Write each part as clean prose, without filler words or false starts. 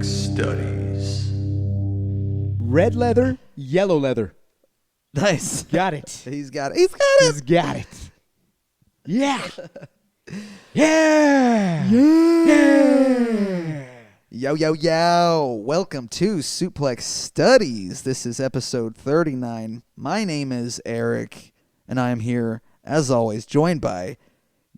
Studies. Red leather, yellow leather. Nice. Got it. He's got it. He's got it. He's got it. Yeah. Yeah. Yeah. Yo, yo, yo. Welcome to Suplex Studies. This is episode 39. My name is Eric, and I am here, as always, joined by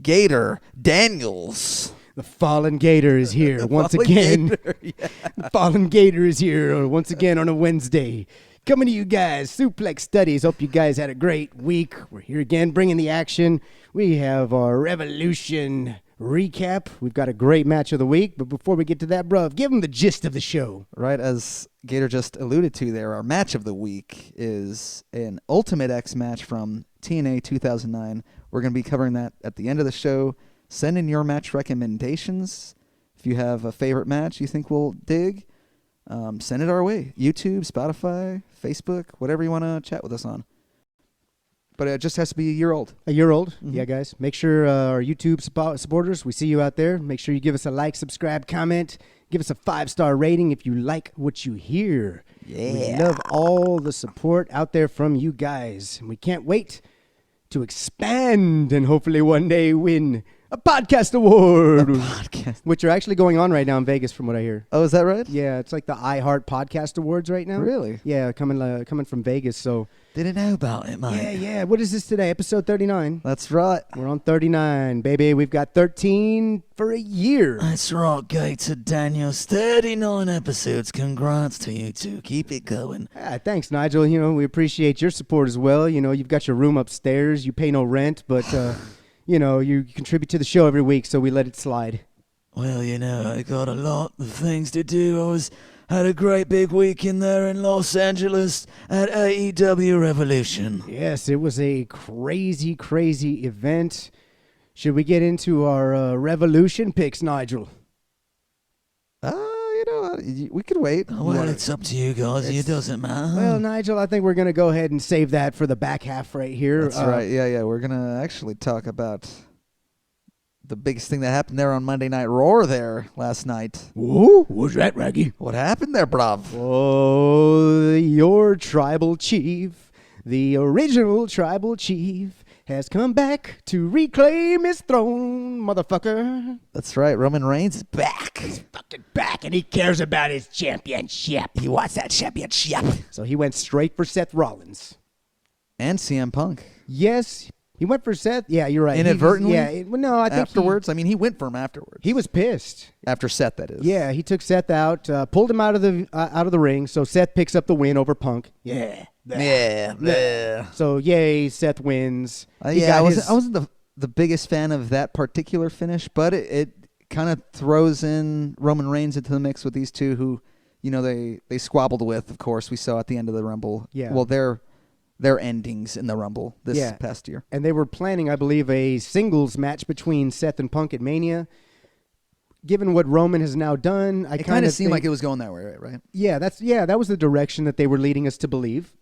Gator Daniels. The fallen gator is here once again. Gator, yeah. The fallen gator is here once again on a Wednesday. Coming to you guys, Suplex Studies. Hope you guys had a great week. We're here again bringing the action. We have our Revolution recap. We've got a great match of the week. But before we get to that, bruv, give them the gist of the show. Right, as Gator just alluded to there, our match of the week is an Ultimate X match from TNA 2009. We're going to be covering that at the end of the show. Send in your match recommendations. If you have a favorite match you think we'll dig, send it our way. YouTube, Spotify, Facebook, whatever you want to chat with us on. But it just has to be a year old. A year old? Mm-hmm. Yeah, guys. Make sure our YouTube supporters, we see you out there. Make sure you give us a like, subscribe, comment. Give us a 5-star rating if you like what you hear. Yeah. We love all the support out there from you guys. And we can't wait to expand and hopefully one day win a podcast award. Which are actually going on right now in Vegas from what I hear. Oh, is that right? Yeah, it's like the iHeart Podcast Awards right now. Really? Yeah, coming from Vegas. So Didn't know about it, mate. yeah. What is this today? Episode 39. That's right. We're on 39, baby. We've got 13 for a year. That's right, Gator Daniels. 39 episodes. Congrats to you two. Keep it going. Thanks, Nigel. You know, we appreciate your support as well. You know, you've got your room upstairs. You pay no rent, but, you know, you contribute to the show every week, so we let it slide. Well, you know, I got a lot of things to do. Had a great big week in there in Los Angeles at AEW Revolution. Yes, it was a crazy, crazy event. Should we get into our Revolution picks, Nigel? You know, we could wait. Well, it's up to you guys. It doesn't matter. Well, Nigel, I think we're going to go ahead and save that for the back half right here. That's right. Yeah. We're going to actually talk about the biggest thing that happened there on Monday Night Raw there last night. Ooh, what's that, Raggy? What happened there, bruv? Oh, your tribal chief, the original tribal chief, has come back to reclaim his throne, motherfucker. That's right. Roman Reigns is back. He's fucking back, and he cares about his championship. He wants that championship. So he went straight for Seth Rollins. And CM Punk. Yes, he went for Seth. Yeah, you're right. Inadvertently? No, I think Afterwards? He went for him afterwards. he was pissed. After Seth, that is. Yeah, he took Seth out, pulled him out of the ring. So Seth picks up the win over Punk. Yeah. Yeah. So yay, Seth wins. I wasn't the biggest fan of that particular finish, but it kind of throws in Roman Reigns into the mix with these two who, you know, they squabbled with, of course, we saw at the end of the Rumble. Yeah. Well, their endings in the Rumble this past year. And they were planning, I believe, a singles match between Seth and Punk at Mania. Given what Roman has now done, I kind of seemed like it was going that way, right? Yeah, that was the direction that they were leading us to believe.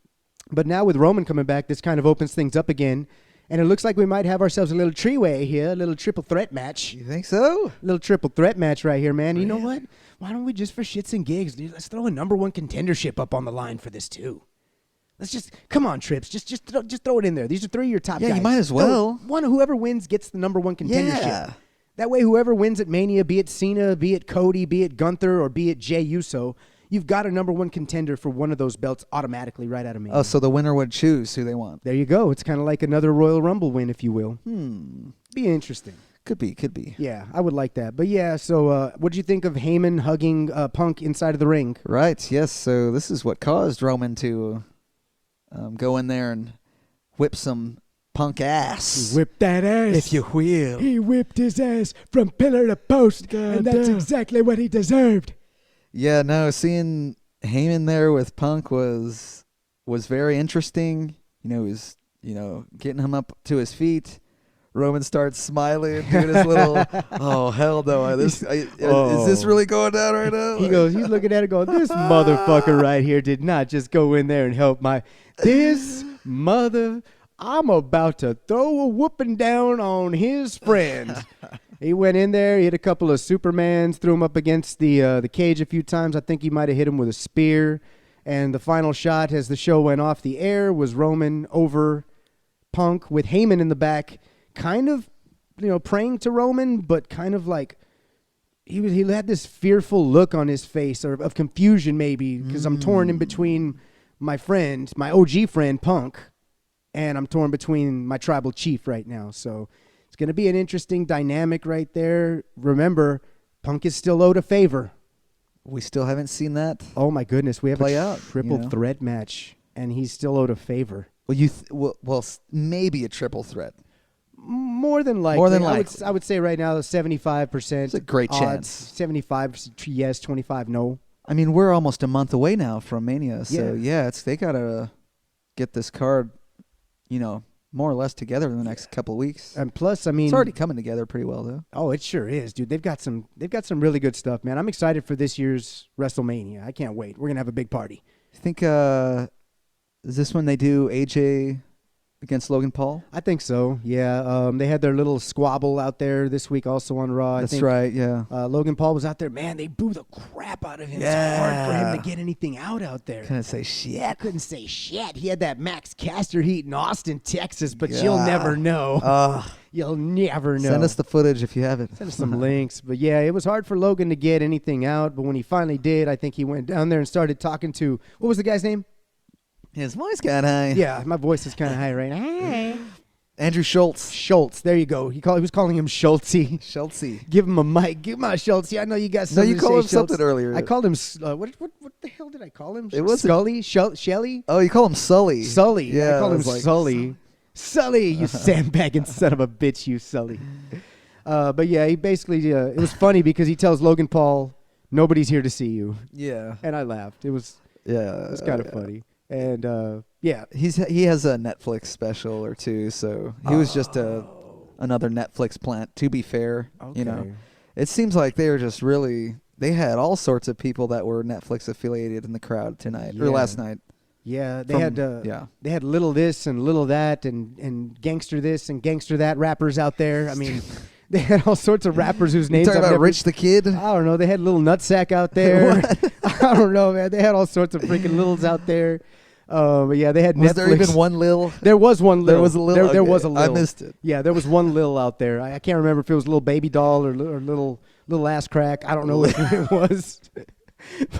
But now with Roman coming back, this kind of opens things up again. And it looks like we might have ourselves a little three-way here, a little triple threat match. You think so? A little triple threat match right here, man. You know what? Why don't we just, for shits and gigs, dude, let's throw a number one contendership up on the line for this too. Let's just, come on, Trips, just throw it in there. These are three of your top guys. Yeah, you might as well. Whoever wins gets the number one contendership. Yeah. That way, whoever wins at Mania, be it Cena, be it Cody, be it Gunther, or be it Jey Uso, you've got a number one contender for one of those belts automatically right out of Mania. Oh, so the winner would choose who they want. There you go. It's kind of like another Royal Rumble win, if you will. Be interesting. Could be. Yeah, I would like that. But yeah, so what did you think of Heyman hugging Punk inside of the ring? Right, yes. So this is what caused Roman to go in there and whip some Punk ass. He whipped that ass. If you will. He whipped his ass from pillar to post, and that's exactly what he deserved. Yeah, no, seeing Heyman there with Punk was very interesting. You know, he was, getting him up to his feet. Roman starts smiling, doing his little, oh, hell no. Is this really going down right now? He's looking at it going, this motherfucker right here did not just go in there and help I'm about to throw a whooping down on his friend. He went in there, he hit a couple of Supermans, threw him up against the cage a few times. I think he might have hit him with a spear. And the final shot as the show went off the air was Roman over Punk with Heyman in the back, kind of, praying to Roman, but kind of like he had this fearful look on his face, or of confusion maybe, because I'm torn in between my OG friend Punk, and I'm torn between my tribal chief right now. So it's going to be an interesting dynamic right there. Remember, Punk is still owed a favor. We still haven't seen that. Oh my goodness, we have play a out, triple threat match, and he's still owed a favor. Well, maybe a triple threat. More than likely. I would say right now 75%. It's a great chance. 75 yes, 25 no. I mean, we're almost a month away now from Mania, so they gotta get this card, more or less together in the next couple of weeks. And plus, I mean, it's already coming together pretty well, though. Oh, it sure is, dude. They've got some really good stuff, man. I'm excited for this year's WrestleMania. I can't wait. We're gonna have a big party. I think is this when they do AJ against Logan Paul? I think so, yeah. They had their little squabble out there this week also on Raw. That's right, yeah. Logan Paul was out there. Man, they boo the crap out of him. Yeah. It's hard for him to get anything out there. Couldn't say shit. Couldn't say shit. He had that Max Caster heat in Austin, Texas, but you'll never know. You'll never know. Send us the footage if you have it. Send us some links. But, yeah, it was hard for Logan to get anything out. But when he finally did, I think he went down there and started talking to, what was the guy's name? His voice got high. Yeah, my voice is kind of high right now. Hey. Andrew Schultz. Schultz, there you go. He was calling him Schultzy. Schultzy. Give him a mic. Give him a Schultzy. I know you guys. No, you called him something earlier. I called him. What the hell did I call him? It was Scully. Shelly. Oh, you call him Sully. Sully. Yeah, I called him Sully. Sully, you sandbagging son of a bitch, you Sully. But yeah, he basically. It was funny because he tells Logan Paul, "Nobody's here to see you." Yeah. And I laughed. It was. Yeah. It was kind of funny. And yeah, he has a Netflix special or two, so he was just another Netflix plant. To be fair, it seems like they were just they had all sorts of people that were Netflix affiliated in the crowd tonight or last night. Yeah, they had little this and little that and gangster this and gangster that rappers out there. I mean. They had all sorts of rappers whose names. You talking about Rich the Kid? I don't know. They had Little Nutsack out there. I don't know, man. They had all sorts of freaking Littles out there. But yeah, they had Was Netflix. there even one Lil? There was one Lil. There was a Lil? There was a Lil. I missed it. Yeah, there was one Lil out there. I can't remember if it was a little baby doll or little ass crack. I don't know what it was.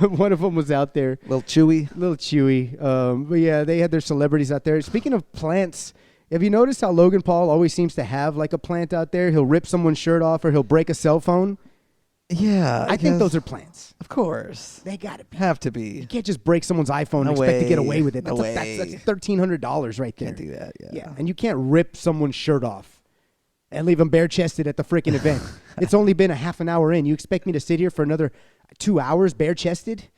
But one of them was out there. Little Chewy. But yeah, they had their celebrities out there. Speaking of plants, have you noticed how Logan Paul always seems to have like a plant out there? He'll rip someone's shirt off or he'll break a cell phone. Yeah. I think those are plants. Of course. They got to be. Have to be. You can't just break someone's iPhone and expect to get away with it. That's $1,300 right there. Can't do that, Yeah, and you can't rip someone's shirt off and leave them bare-chested at the freaking event. It's only been a half an hour in. You expect me to sit here for another 2 hours bare-chested?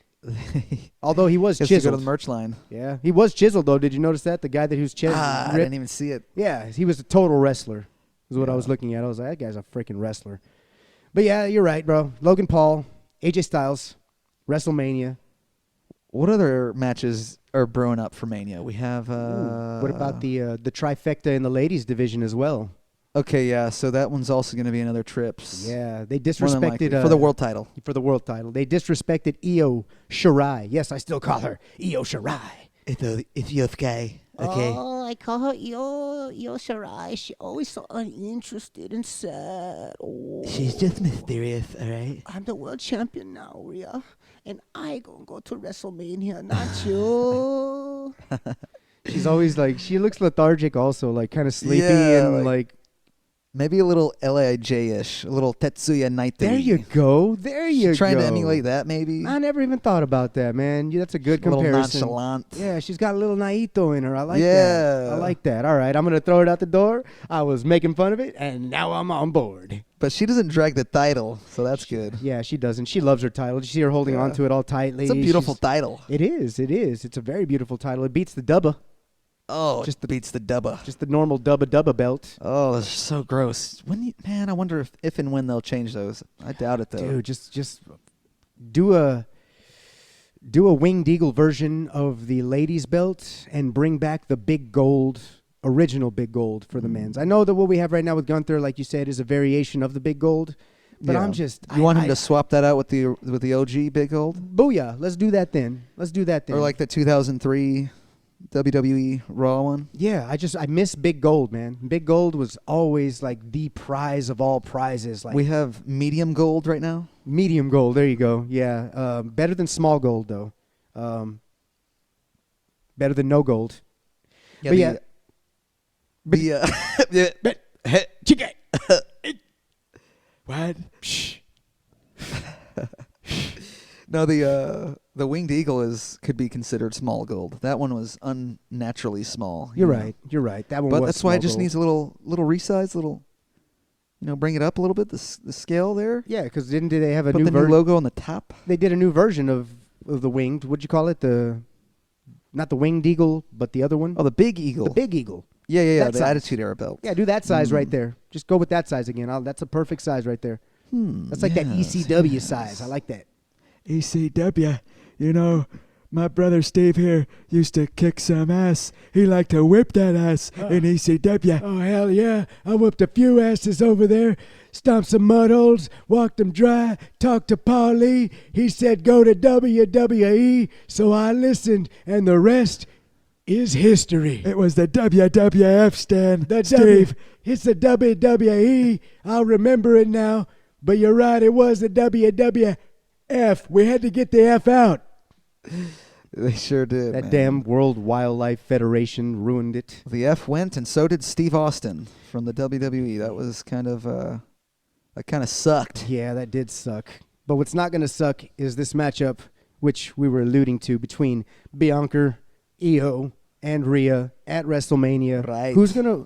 Although he was chiseled. To go to the merch line. Yeah, he was chiseled though. Did you notice that? The guy that who's chiseled. I didn't even see it. Yeah, he was a total wrestler. Is what I was looking at. I was like, that guy's a freaking wrestler. But yeah, you're right, bro. Logan Paul, AJ Styles, WrestleMania. What other matches are brewing up for Mania? We have. What about the trifecta in the ladies division as well? Okay, yeah. So that one's also going to be another Trips. Yeah, they disrespected for the world title. For the world title, they disrespected Io Shirai. Yes, I still call her Io Shirai. Ethiopia. Okay. Oh, I call her Io Shirai. She always so uninterested and sad. Oh. She's just mysterious, all right? I'm the world champion now, Rhea. And I gonna go to WrestleMania, not you. She's always like, she looks lethargic also, like kind of sleepy and like maybe a little LIJ-ish, a little Tetsuya Naito. There you go. Trying to emulate that, maybe. I never even thought about that, man. That's a good comparison. A little nonchalant. Yeah, she's got a little Naito in her. I like that. I like that. All right, I'm going to throw it out the door. I was making fun of it, and now I'm on board. But she doesn't drag the title, so that's good. Yeah, she doesn't. She loves her title. You see her holding on to it all tightly. It's a beautiful title. It is. It's a very beautiful title. It beats the Dubba. Oh, just beats the Dubba. Just the normal Dubba belt. Oh, that's so gross. Man, I wonder if and when they'll change those. I doubt it, though. Dude, just do a Winged Eagle version of the ladies' belt and bring back the big gold original Big Gold for the men's. I know that what we have right now with Gunther, like you said, is a variation of the Big Gold. But Yeah. I'm just... You want him to swap that out with the OG Big Gold? Booyah. Let's do that then. Or like the 2003 WWE Raw one? Yeah, I miss Big Gold, man. Big Gold was always like the prize of all prizes. Like We have medium gold right now. medium gold, there you go. Yeah, better than small gold though. Better than no gold. Yeah, But yeah. Chicken. What? No, the winged eagle could be considered small gold. That one was unnaturally small. You're know? right. You're right. That one But was that's why it small just gold. needs a little resize, bring it up a little bit. The scale there. Yeah, because didn't they have a Put new the new logo on the top. They did a new version of the winged. What'd you call it? Not the winged eagle, but the other one. Oh, the big eagle. The big eagle. Yeah. That The size. Attitude Era belt. Yeah, do that size right there. Just go with that size again. That's a perfect size right there. That's like that ECW size. I like that. ECW. You know, my brother Steve here used to kick some ass. He liked to whip that ass in ECW. Oh, hell yeah. I whooped a few asses over there, stomped some mud holes, walked them dry, talked to Paul Lee. He said go to WWE, so I listened, and the rest is history. It was the WWF, Stan. Steve. Steve. It's the WWE. I'll remember it now. But you're right, it was the WWF. We had to get the F out. They sure did. That man. damn World Wildlife Federation ruined it. The F went, and so did Steve Austin from the WWE. That was kind of sucked. Yeah, that did suck. But what's not going to suck is this matchup, which we were alluding to, between Bianca, Io, and Rhea at WrestleMania. Right.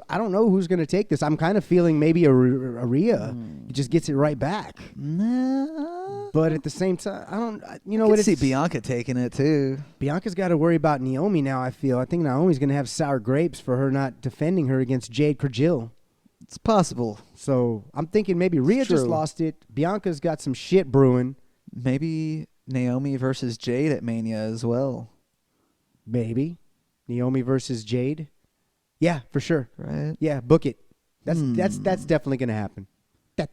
I don't know who's going to take this. I'm kind of feeling maybe a Rhea just gets it right back. Nah. But at the same time, I don't, I could see Bianca taking it too. Bianca's got to worry about Naomi now, I feel. I think Naomi's going to have sour grapes for her not defending her against Jade Cargill. It's possible. So I'm thinking maybe Rhea just true. lost it. Bianca's got some shit brewing. Maybe Naomi versus Jade at Mania as well. Maybe. Naomi versus Jade. Yeah, for sure. Right? Yeah, book it. That's definitely going to happen. That's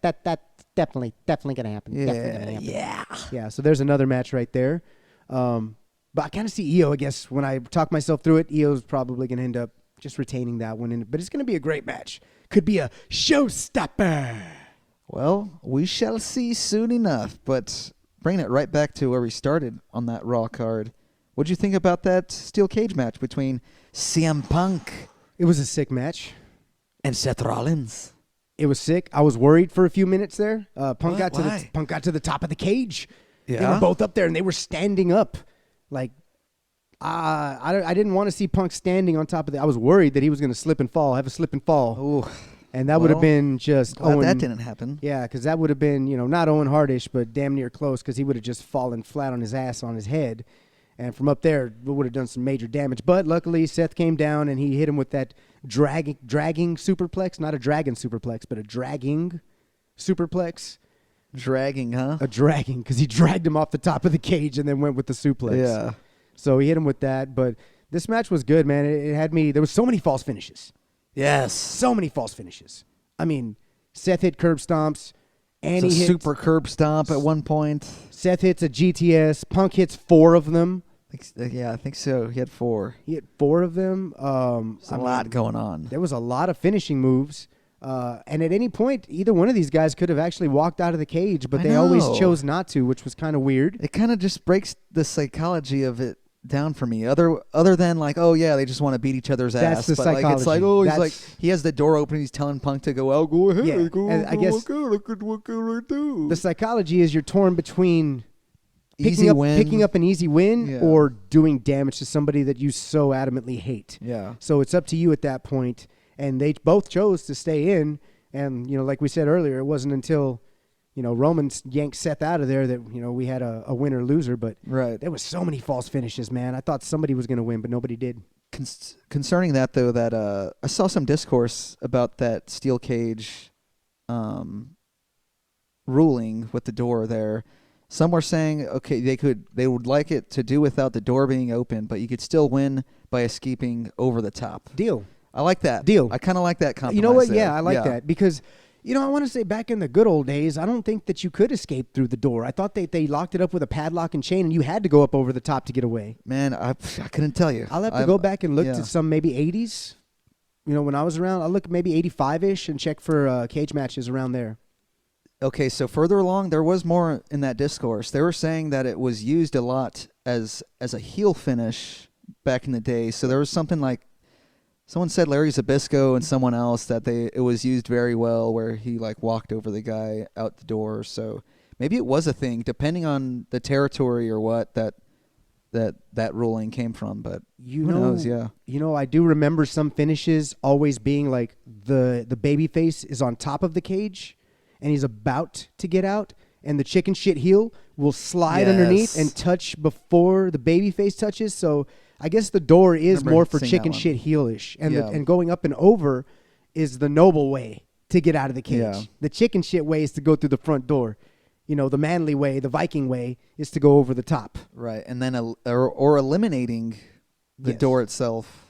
definitely gonna happen. Yeah. Definitely gonna happen. Yeah. Yeah, so there's another match right there. But I kind of see Io, I guess, when I talk myself through it, Io's probably going to end up just retaining that one. But it's going to be a great match. Could be a showstopper. Well, we shall see soon enough. But bringing it right back to where we started on that Raw card, what'd you think about that steel cage match between CM Punk It was a sick match. and Seth Rollins? It was sick. I was worried for a few minutes there. Punk got Why? to the top of the cage. They Yeah? were both up there, and they were standing up. Like, I didn't want to see Punk standing on top of I was worried that he was going to slip and fall, have a slip and fall. Ooh, And that would have well, been just glad Owen. that didn't happen. Yeah, because that would have been, not Owen Hardish, but damn near close, because he would have just fallen flat on his ass on his head. And from up there, it would have done some major damage. But luckily, Seth came down, and he hit him with that dragging superplex. Not a dragon superplex, but a dragging superplex. Dragging, huh? A dragging, because he dragged him off the top of the cage and then went with the suplex. Yeah. So he hit him with that. But this match was good, man. It had me. There was so many false finishes. Yes. So many false finishes. I mean, Seth hit curb stomps. And It's he a hit super curb stomp at one point. Seth hits a GTS. Punk hits 4 of them. Yeah, I think so. He had 4. He hit 4 of them. There's a lot going on. There was a lot of finishing moves. And at any point, either one of these guys could have actually walked out of the cage, but I they always know. chose not to, which was kind of weird. It kind of just breaks the psychology of it down for me. Other than like, oh yeah, they just want to beat each other's That's ass. the But like, it's like, psychology. oh, he's That's- like, he has the door open. He's telling Punk to go out. Go ahead. Yeah, Go. and I guess what can I do? The psychology is you're torn between Easy win. picking up an easy win Yeah. or doing damage to somebody that you so adamantly hate. Yeah. So it's up to you at that point. And they both chose to stay in. And, like we said earlier, it wasn't until, Roman yanked Seth out of there that, we had a winner-loser. But Right. there was so many false finishes, man. I thought somebody was going to win, but nobody did. Concerning that though, that I saw some discourse about that steel cage ruling with the door there. Some were saying, okay, they would like it to do without the door being open, but you could still win by escaping over the top. Deal. I like that. Deal. I kind of like that compromise. You know what? there. Yeah, I like that because, I want to say back in the good old days, I don't think that you could escape through the door. I thought they locked it up with a padlock and chain, and you had to go up over the top to get away. Man, I couldn't tell you. I'll have to go back and look to some maybe 80s. When I was around, I'll look maybe 85-ish and check for cage matches around there. Okay, so further along, there was more in that discourse. They were saying that it was used a lot as a heel finish back in the day. So there was something like, someone said Larry Zbyszko and someone else that it was used very well, where he like walked over the guy out the door. So maybe it was a thing, depending on the territory or what that ruling came from. But who knows? Yeah. I do remember some finishes always being like the baby face is on top of the cage, and he's about to get out, and the chicken shit heel will slide underneath and touch before the baby face touches. So I guess the door is more for chicken shit heelish, and going up and over is the noble way to get out of the cage. Yeah. The chicken shit way is to go through the front door. The manly way, the Viking way, is to go over the top. Right, and then or eliminating the door itself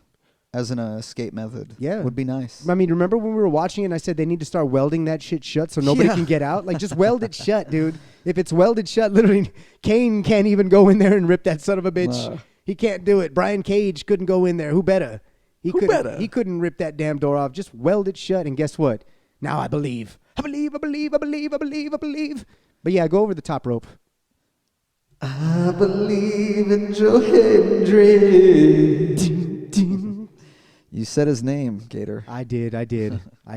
as an escape method. Yeah, would be nice. I mean, remember when we were watching it and I said they need to start welding that shit shut so nobody can get out? Like, just weld it shut, dude. If it's welded shut, literally, Kane can't even go in there and rip that son of a bitch. He can't do it. Brian Cage couldn't go in there. Who better? He couldn't rip that damn door off. Just weld it shut, and guess what? Now I believe. I believe. But yeah, go over the top rope. I believe in Joe Hendry. You said his name, Gator. I did. I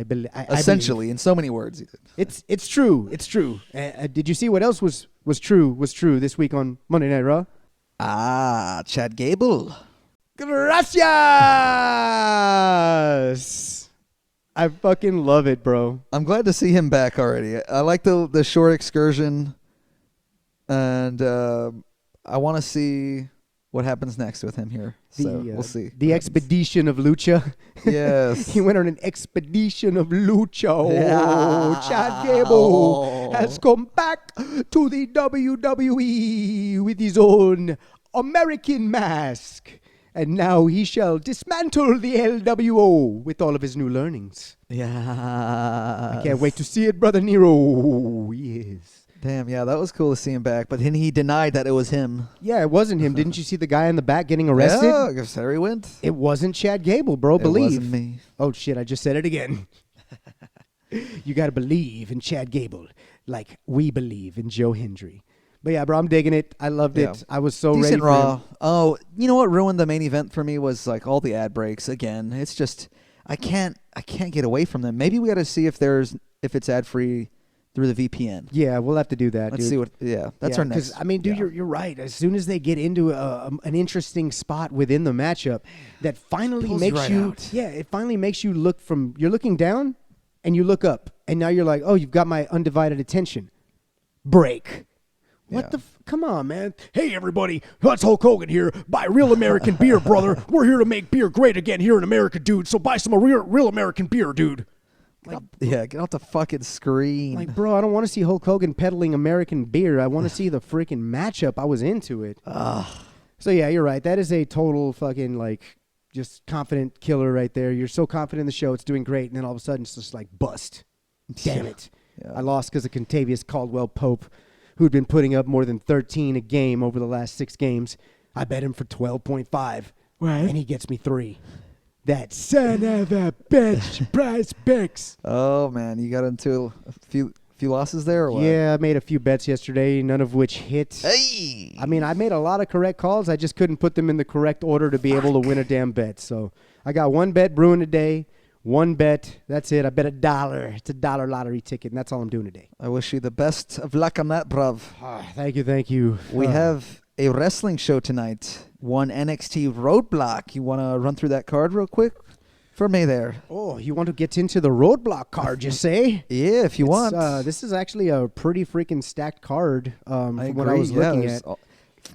believe. Essentially, in so many words, he did. It's true. Did you see what else was true this week on Monday Night Raw? Chad Gable. Gracias. I fucking love it, bro. I'm glad to see him back already. I like the short excursion, and I want to see what happens next with him here. We'll see. The expedition of Lucha. Yes. He went on an expedition of Lucha. Yeah. Chad Gable has come back to the WWE with his own American mask. And now he shall dismantle the LWO with all of his new learnings. Yeah. I can't wait to see it, Brother Nero. Yes. Damn, yeah, that was cool to see him back. But then he denied that it was him. Yeah, it wasn't him. Didn't you see the guy in the back getting arrested? Yeah, I guess there he went. It wasn't Chad Gable, bro. Believe. It wasn't me. Oh, shit, I just said it again. You got to believe in Chad Gable like we believe in Joe Hendry. But yeah, bro, I'm digging it. I loved it. I was so decent ready for Raw. him. Oh, you know what ruined the main event for me was like all the ad breaks again. It's just I can't get away from them. Maybe we got to see if it's ad free through the VPN. Yeah, we'll have to do that. Let's see what. Yeah, that's our next. I mean, dude, you're right. As soon as they get into an interesting spot within the matchup, that finally makes you. Out. Yeah, it finally makes you look from. You're looking down, and you look up, and now you're like, oh, you've got my undivided attention. Break. What the come on, man. Hey, everybody. That's Hulk Hogan here. Buy real American beer, brother. We're here to make beer great again here in America, dude. So buy some real American beer, dude. Get off the fucking screen. Like, bro, I don't want to see Hulk Hogan peddling American beer. I want to see the freaking matchup. I was into it. So, yeah, you're right. That is a total fucking, like, just confident killer right there. You're so confident in the show. It's doing great. And then all of a sudden, it's just like, bust. Damn it. Yeah. I lost because of Contavious Caldwell-Pope, who'd been putting up more than 13 a game over the last 6 games. I bet him for 12.5. Right. And he gets me 3. That son of a bitch. Prize Picks. Oh, man. You got into a few losses there or what? Yeah, I made a few bets yesterday, none of which hit. Hey! I mean, I made a lot of correct calls. I just couldn't put them in the correct order to be able to win a damn bet. So I got 1 bet brewing today. 1 bet. That's it. I bet $1. It's a $1 lottery ticket, and that's all I'm doing today. I wish you the best of luck on that, bruv. Thank you. We have a wrestling show tonight. One NXT Roadblock. You want to run through that card real quick for me there? Oh, you want to get into the Roadblock card, you say? Yeah, if you want. This is actually a pretty freaking stacked card from what I was looking at.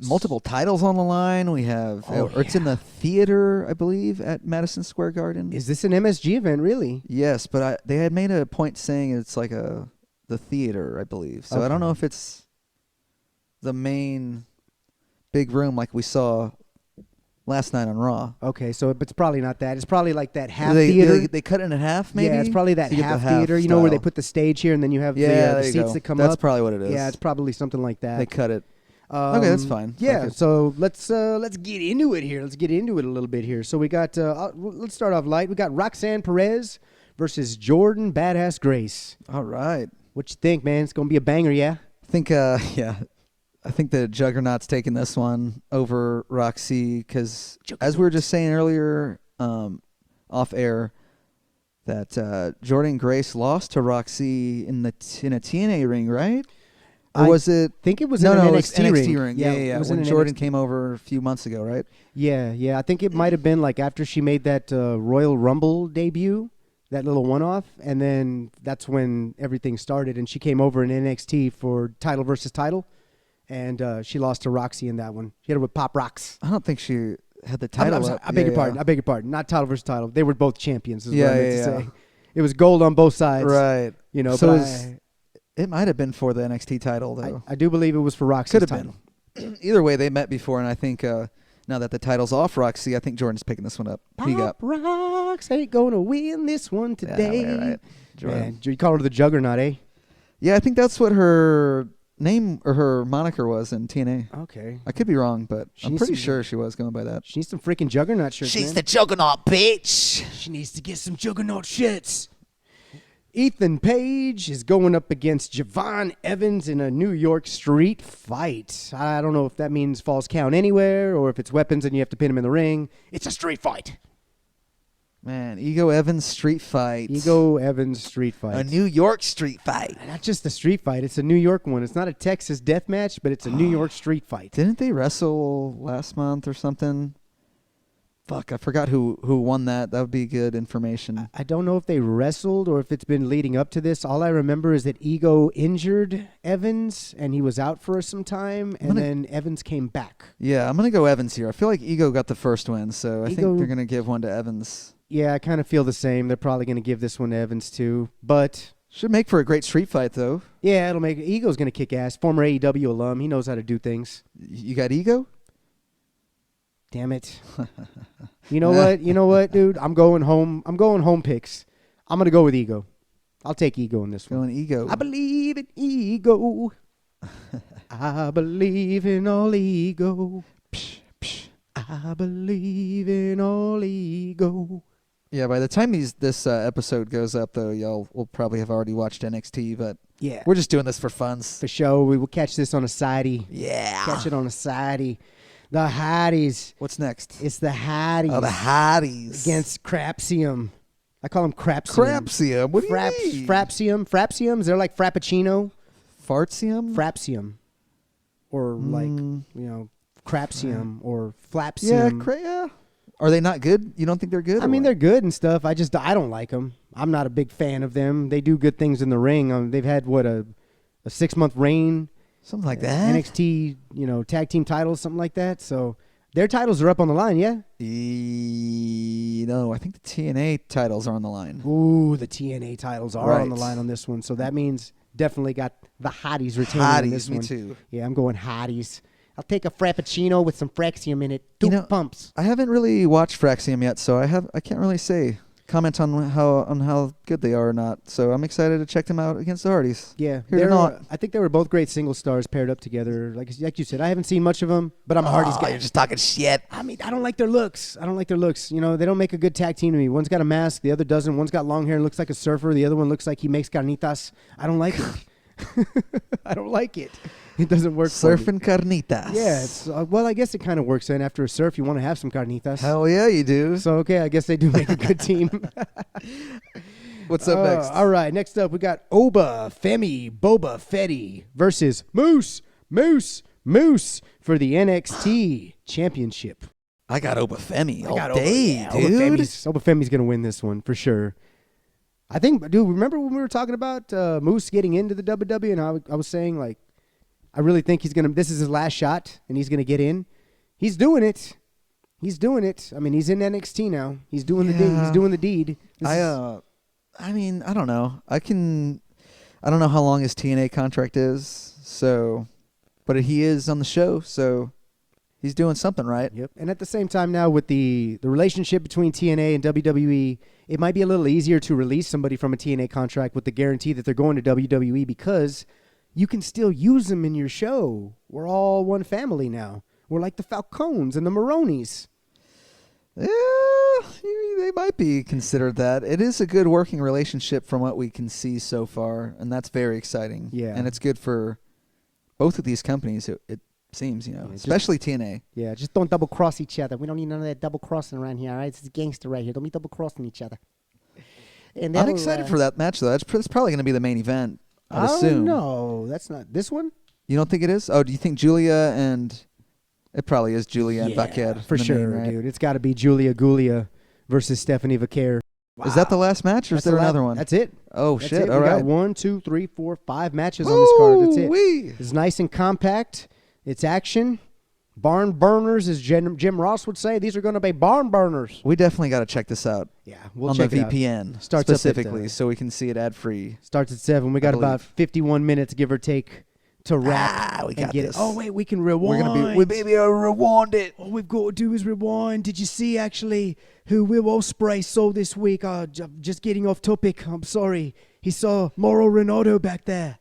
Multiple titles on the line. We have, it's in the theater, I believe, at Madison Square Garden. Is this an MSG event, really? Yes, but they had made a point saying it's like the theater, I believe. So I don't know if it's the main big room like we saw last night on Raw. Okay, so it's probably not that. It's probably like that half They, theater. They cut it in half, maybe? Yeah, it's probably that So you get the half theater. You know where they style. put the stage here and then you have Yeah, the there you seats go. that come That's up. probably what it is. Yeah, it's probably something like that. They cut it. Okay, that's fine. Yeah, Okay. so let's get into it here. Let's get into it a little bit here. So we got let's start off light. We got Roxanne Perez versus Jordan Badass Grace. All right. What you think, man? It's gonna be a banger, yeah. I think, I think the Juggernaut's taking this one over Roxy because, as we were just saying earlier, off air, that Jordan Grace lost to Roxy in a TNA ring, right? Or was it? Think it was No, in an no, NXT, it was NXT ring. ring. Yeah, Yeah. it was When in an Jordan NXT. came over a few months ago, right? Yeah. I think it might have been like after she made that Royal Rumble debut, that little one-off, and then that's when everything started. And she came over in NXT for title versus title, and she lost to Roxy in that one. She hit her with Pop Rocks. I don't think she had the title. I beg your pardon. I beg your pardon. Not title versus title. They were both champions. Is what I meant to say. It was gold on both sides. Right. You know, So but it might have been for the NXT title, though. I do believe it was for Roxy's Could have title. been. Either way, they met before, and I think now that the title's off Roxy, I think Jordan's picking this one up. Who you got? Pop Rocks ain't gonna win this one today. Yeah, right. Jordan. Man, you call her the Juggernaut, eh? Yeah, I think that's what her name or her moniker was in TNA. Okay. I could be wrong, but She I'm needs pretty some- sure she was going by that. She needs some freaking Juggernaut shirts, She's man. the juggernaut, bitch. She needs to get some Juggernaut shits. Ethan Page is going up against Javon Evans in a New York street fight. I don't know if that means falls count anywhere or if it's weapons and you have to pin him in the ring. It's a street fight. Man, Ego Evans street fight. Ego Evans street fight. A New York street fight. Not just a street fight. It's a New York one. It's not a Texas death match, but it's a New York street fight. Didn't they wrestle last month or something? Fuck, I forgot who won that. That would be good information. I don't know if they wrestled or if it's been leading up to this. All I remember is that Ego injured Evans, and he was out for some time, and then Evans came back. Yeah, I'm going to go Evans here. I feel like Ego got the first win, so I Ego- think they're going to give one to Evans. Yeah, I kind of feel the same. They're probably going to give this one to Evans, too. But, Should make for a great street fight, though. yeah, it'll make Ego's going to kick ass. Former AEW alum. He knows how to do things. You got Ego? Damn it. You know what? You know what, dude? I'm going home. I'm going home picks. I'm going to go with Ego. I'll take Ego in this one. Going Ego. I believe in ego. I believe in all ego. Psh, psh. I believe in all ego. Yeah, by the time this episode goes up, though, y'all will probably have already watched NXT, but Yeah. we're just doing this for funs. For sure. We will catch this on a sidey. Yeah. Catch it on a sidey. The Hotties. What's next? It's the Hotties. Oh, the hotties. Against Crapsium. I call them Crapsium. Crapsium? What do you mean? Frapsium. Frapsiums. They're like Frappuccino. Fartsium? Frapsium. Or like, Crapsium or Flapsium. Yeah. Are they not good? You don't think they're good? I mean, they're good and stuff. I don't like them. I'm not a big fan of them. They do good things in the ring. They've had, a 6-month reign. something like that. NXT, tag team titles, something like that. So their titles are up on the line, yeah? No, I think the TNA titles are on the line. Ooh, the TNA titles are on the Right. line on this one. So that means definitely got the Hotties retaining on this Hotties, me one. too. Yeah, I'm going Hotties. I'll take a Frappuccino with some Fraxium in it. Two pumps. I haven't really watched Fraxium yet, so I can't really comment on how good they are or not. So I'm excited to check them out against the Hardys. Yeah, Here or not. I think they were both great single stars paired up together. Like you said, I haven't seen much of them, but I'm a Hardys guy. You're just talking shit. I mean, I don't like their looks. They don't make a good tag team to me. One's got a mask, the other doesn't. One's got long hair and looks like a surfer. The other one looks like he makes carnitas. I don't like it. I don't like it. It doesn't work for me. Surfing carnitas. Yeah, it's I guess it kind of works then. After a surf, you want to have some carnitas. Hell yeah, you do. So, okay, I guess they do make a good team. What's up next? All right, next up, we got Oba Femi Boba Fetty versus Moose for the NXT Championship. I got Obafemi all got day, Oba dude. Femi's going to win this one for sure. I think, dude, remember when we were talking about Moose getting into the WWE and I was saying, like, I really think this is his last shot and he's going to get in. He's doing it. I mean, he's in NXT now. He's doing the deed. He's doing the deed. I mean, I don't know. I don't know how long his TNA contract is, but he is on the show, so he's doing something right. Yep. And at the same time now with the relationship between TNA and WWE, it might be a little easier to release somebody from a TNA contract with the guarantee that they're going to WWE because you can still use them in your show. We're all one family now. We're like the Falcones and the Maronis. Yeah, they might be considered that. It is a good working relationship from what we can see so far, and that's very exciting. Yeah. And it's good for both of these companies, it seems, especially TNA. Yeah, just don't double cross each other. We don't need none of that double crossing around here, all right? This is gangster right here. Don't be double crossing each other. And I'm excited for that match, though. It's probably going to be the main event, I'd assume. No, that's not this one. You don't think it is? Oh, do you think Julia and... It probably is Julia and Buckhead. For sure, right? dude. It's got to be Julia Gulia versus Stephanie Vaquer. Wow. Is that the last match, or is there another one? That's it. Oh, That's shit. it. All we right. got 1, 2, 3, 4, 5 matches on this card. That's it. Wee. It's nice and compact. It's action. Barn burners, as Jim Ross would say. These are going to be barn burners. We definitely got to check this out. Yeah, we'll on check the it out. VPN Starts up at, specifically, so we can see it ad-free. Starts at 7. We got about 51 minutes, give or take, to wrap. We and got get this. it. Oh, wait, we can rewind. We're gonna be able to rewind it. All we've got to do is rewind. Did you see actually who Will Ospreay saw this week? Just getting off topic. I'm sorry. He saw Mauro Ronaldo back there.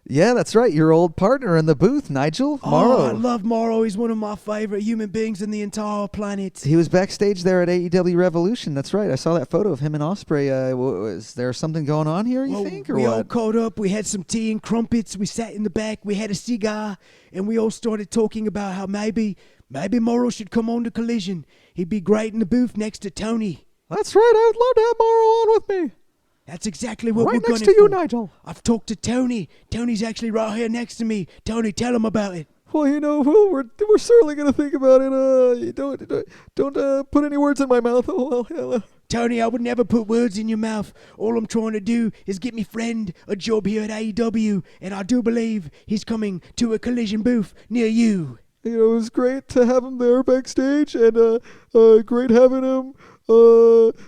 Yeah, that's right. Your old partner in the booth, Nigel Morrow. Oh, I love Mauro. He's one of my favorite human beings in the entire planet. He was backstage there at AEW Revolution. That's right. I saw that photo of him and Ospreay. Was there something going on here, you think, or we all what? caught up. We had some tea and crumpets. We sat in the back. We had a cigar, and we all started talking about how maybe Mauro should come on to Collision. He'd be great in the booth next to Tony. That's right. I would love to have Morrow on with me. That's exactly what Right we're next going to you, for. Nigel. I've talked to Tony. Tony's actually right here next to me. Tony, tell him about it. Well, we're certainly going to think about it. Don't put any words in my mouth. Oh, well. Tony, I would never put words in your mouth. All I'm trying to do is get me friend a job here at AEW, and I do believe he's coming to a Collision booth near you. It was great to have him there backstage, and great having him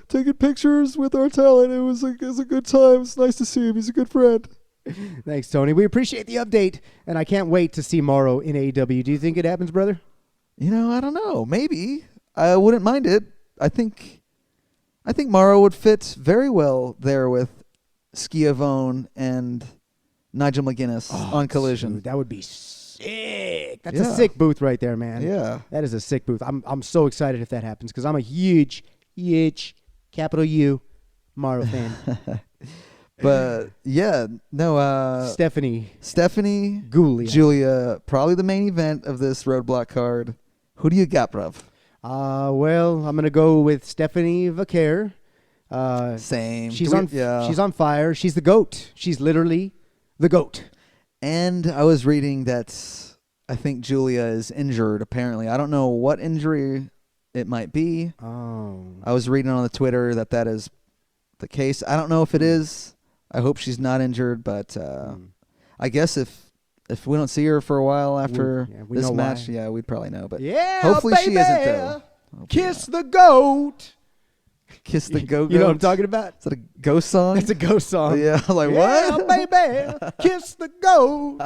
taking pictures with our talent. It was a good time. It's nice to see him. He's a good friend. Thanks, Tony. We appreciate the update, and I can't wait to see Morrow in AEW. Do you think it happens, brother? I don't know. Maybe. I wouldn't mind it. I think Morrow would fit very well there with Schiavone and Nigel McGuinness on Collision. Dude, that would be sick. That's a sick booth right there, man. Yeah. That is a sick booth. I'm so excited if that happens because I'm a huge, capital U, Morrow fan. But yeah, no. Stephanie Gulia, Julia, probably the main event of this Roadblock card. Who do you got, bruv? Well, I'm gonna go with Stephanie Vaquer. Same. She's on fire. She's the GOAT. She's literally the GOAT. And I was reading that I think Julia is injured. Apparently, I don't know what injury it might be. Oh. I was reading on the Twitter that is the case. I don't know if it is. I hope she's not injured, but I guess if we don't see her for a while after we this know match, why. we'd probably know. But Yeah, hopefully baby. she isn't though. Kiss the GOAT. Kiss the Go-Goat. You know what I'm talking about? Is that a ghost song? It's a ghost song. Yeah, like Yeah, what? baby, kiss the GOAT.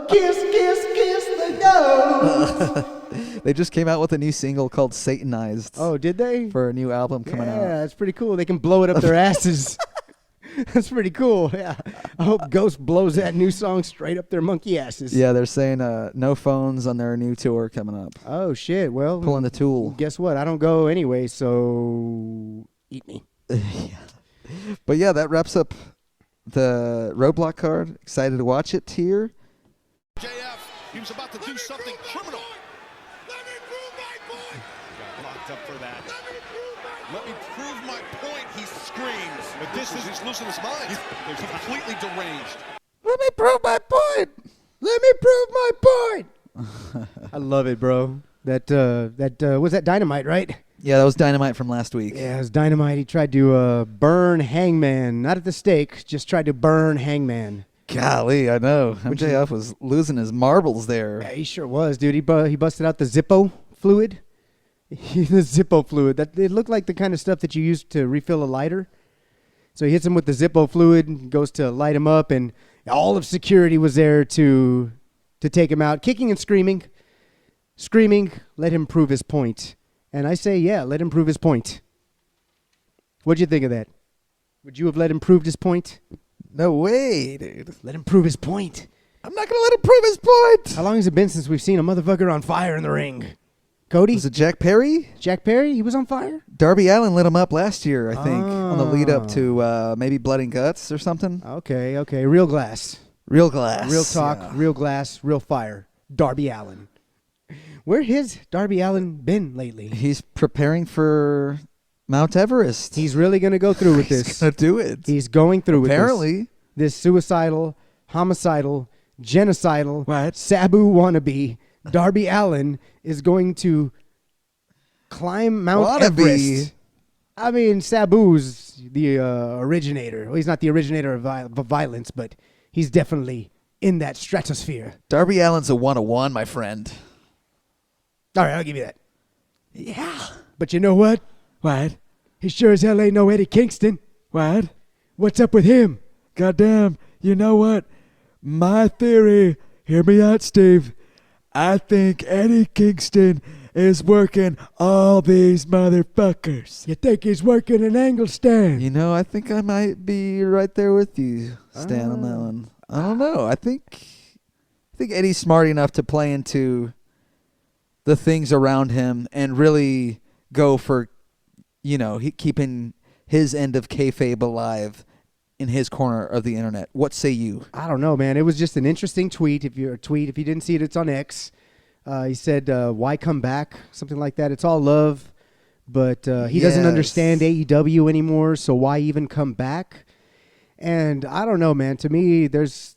Kiss the GOAT. They just came out with a new single called Satanized. Oh, did they? For a new album coming out. Yeah, that's pretty cool. They can blow it up their asses. That's pretty cool. Yeah. I hope Ghost blows that new song straight up their monkey asses. Yeah, they're saying no phones on their new tour coming up. Oh, shit. Well, Pulling the Tool. Guess what? I don't go anyway, so eat me. Yeah. But yeah, that wraps up the Roadblock card. Excited to watch it here. JF, he was about to do something criminal. Let me prove my point. Got locked up for that. Let me prove my point, he screams. But this is, he's losing his mind. He's completely deranged. Let me prove my point. Let me prove my point. I love it, bro. That was that Dynamite, right? Yeah, that was Dynamite from last week. Yeah, it was Dynamite. He tried to burn Hangman, not at the stake, just tried to burn Hangman. Golly, I know. MJF was losing his marbles there. Yeah, he sure was, dude. He busted out the Zippo fluid. The Zippo fluid. It looked like the kind of stuff that you use to refill a lighter. So he hits him with the Zippo fluid and goes to light him up, and all of security was there to to take him out, kicking and screaming. Screaming, let him prove his point. And I say, yeah, let him prove his point. What'd you think of that? Would you have let him prove his point? No way, dude. Let him prove his point. I'm not going to let him prove his point. How long has it been since we've seen a motherfucker on fire in the ring? Cody? Was it Jack Perry? Jack Perry? He was on fire? Darby Allin lit him up last year, I think, on the lead up to maybe Blood and Guts or something. Okay. Real glass. Real glass. Real talk, real glass, real fire. Darby Allin. Where has Darby Allin been lately? He's preparing for Mount Everest. He's really going to go through with this. He's going to do it. He's going through with Apparently. this suicidal, homicidal, genocidal, What? Sabu wannabe. Darby Allin is going to climb Mount Everest. I mean, Sabu's the originator. Well, he's not the originator of violence, but he's definitely in that stratosphere. Darby Allin's a 101, my friend. All right, I'll give you that. Yeah. But you know what? What? He sure as hell ain't no Eddie Kingston. What? What's up with him? Goddamn, you know what? My theory, hear me out, Steve. I think Eddie Kingston is working all these motherfuckers. You think he's working an angle stand? You know, I think I might be right there with you, Stan, on that one. I don't know. I think Eddie's smart enough to play into the things around him and really go for, keeping his end of kayfabe alive in his corner of the internet. What say you? I don't know, man. It was just an interesting tweet. If you didn't see it, it's on X. He said, "Why come back?" Something like that. It's all love, but he doesn't understand AEW anymore. So why even come back? And I don't know, man. To me, there's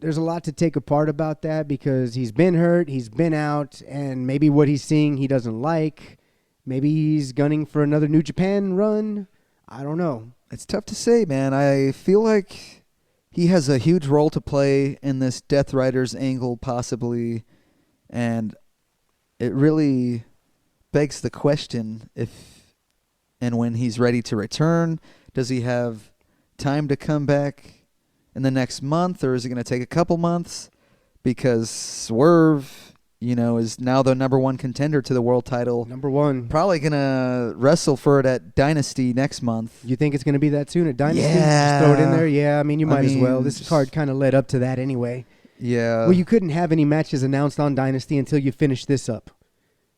a lot to take apart about that because he's been hurt, he's been out, and maybe what he's seeing he doesn't like. Maybe he's gunning for another New Japan run. I don't know. It's tough to say, man. I feel like he has a huge role to play in this Death Riders angle, possibly. And it really begs the question if and when he's ready to return. Does he have time to come back in the next month, or is it going to take a couple months? Because Swerve, is now the number one contender to the world title. Number one. Probably going to wrestle for it at Dynasty next month. You think it's going to be that soon at Dynasty? Yeah. Just throw it in there? Yeah, I mean, you might as well. This card kind of led up to that anyway. Yeah. Well, you couldn't have any matches announced on Dynasty until you finish this up.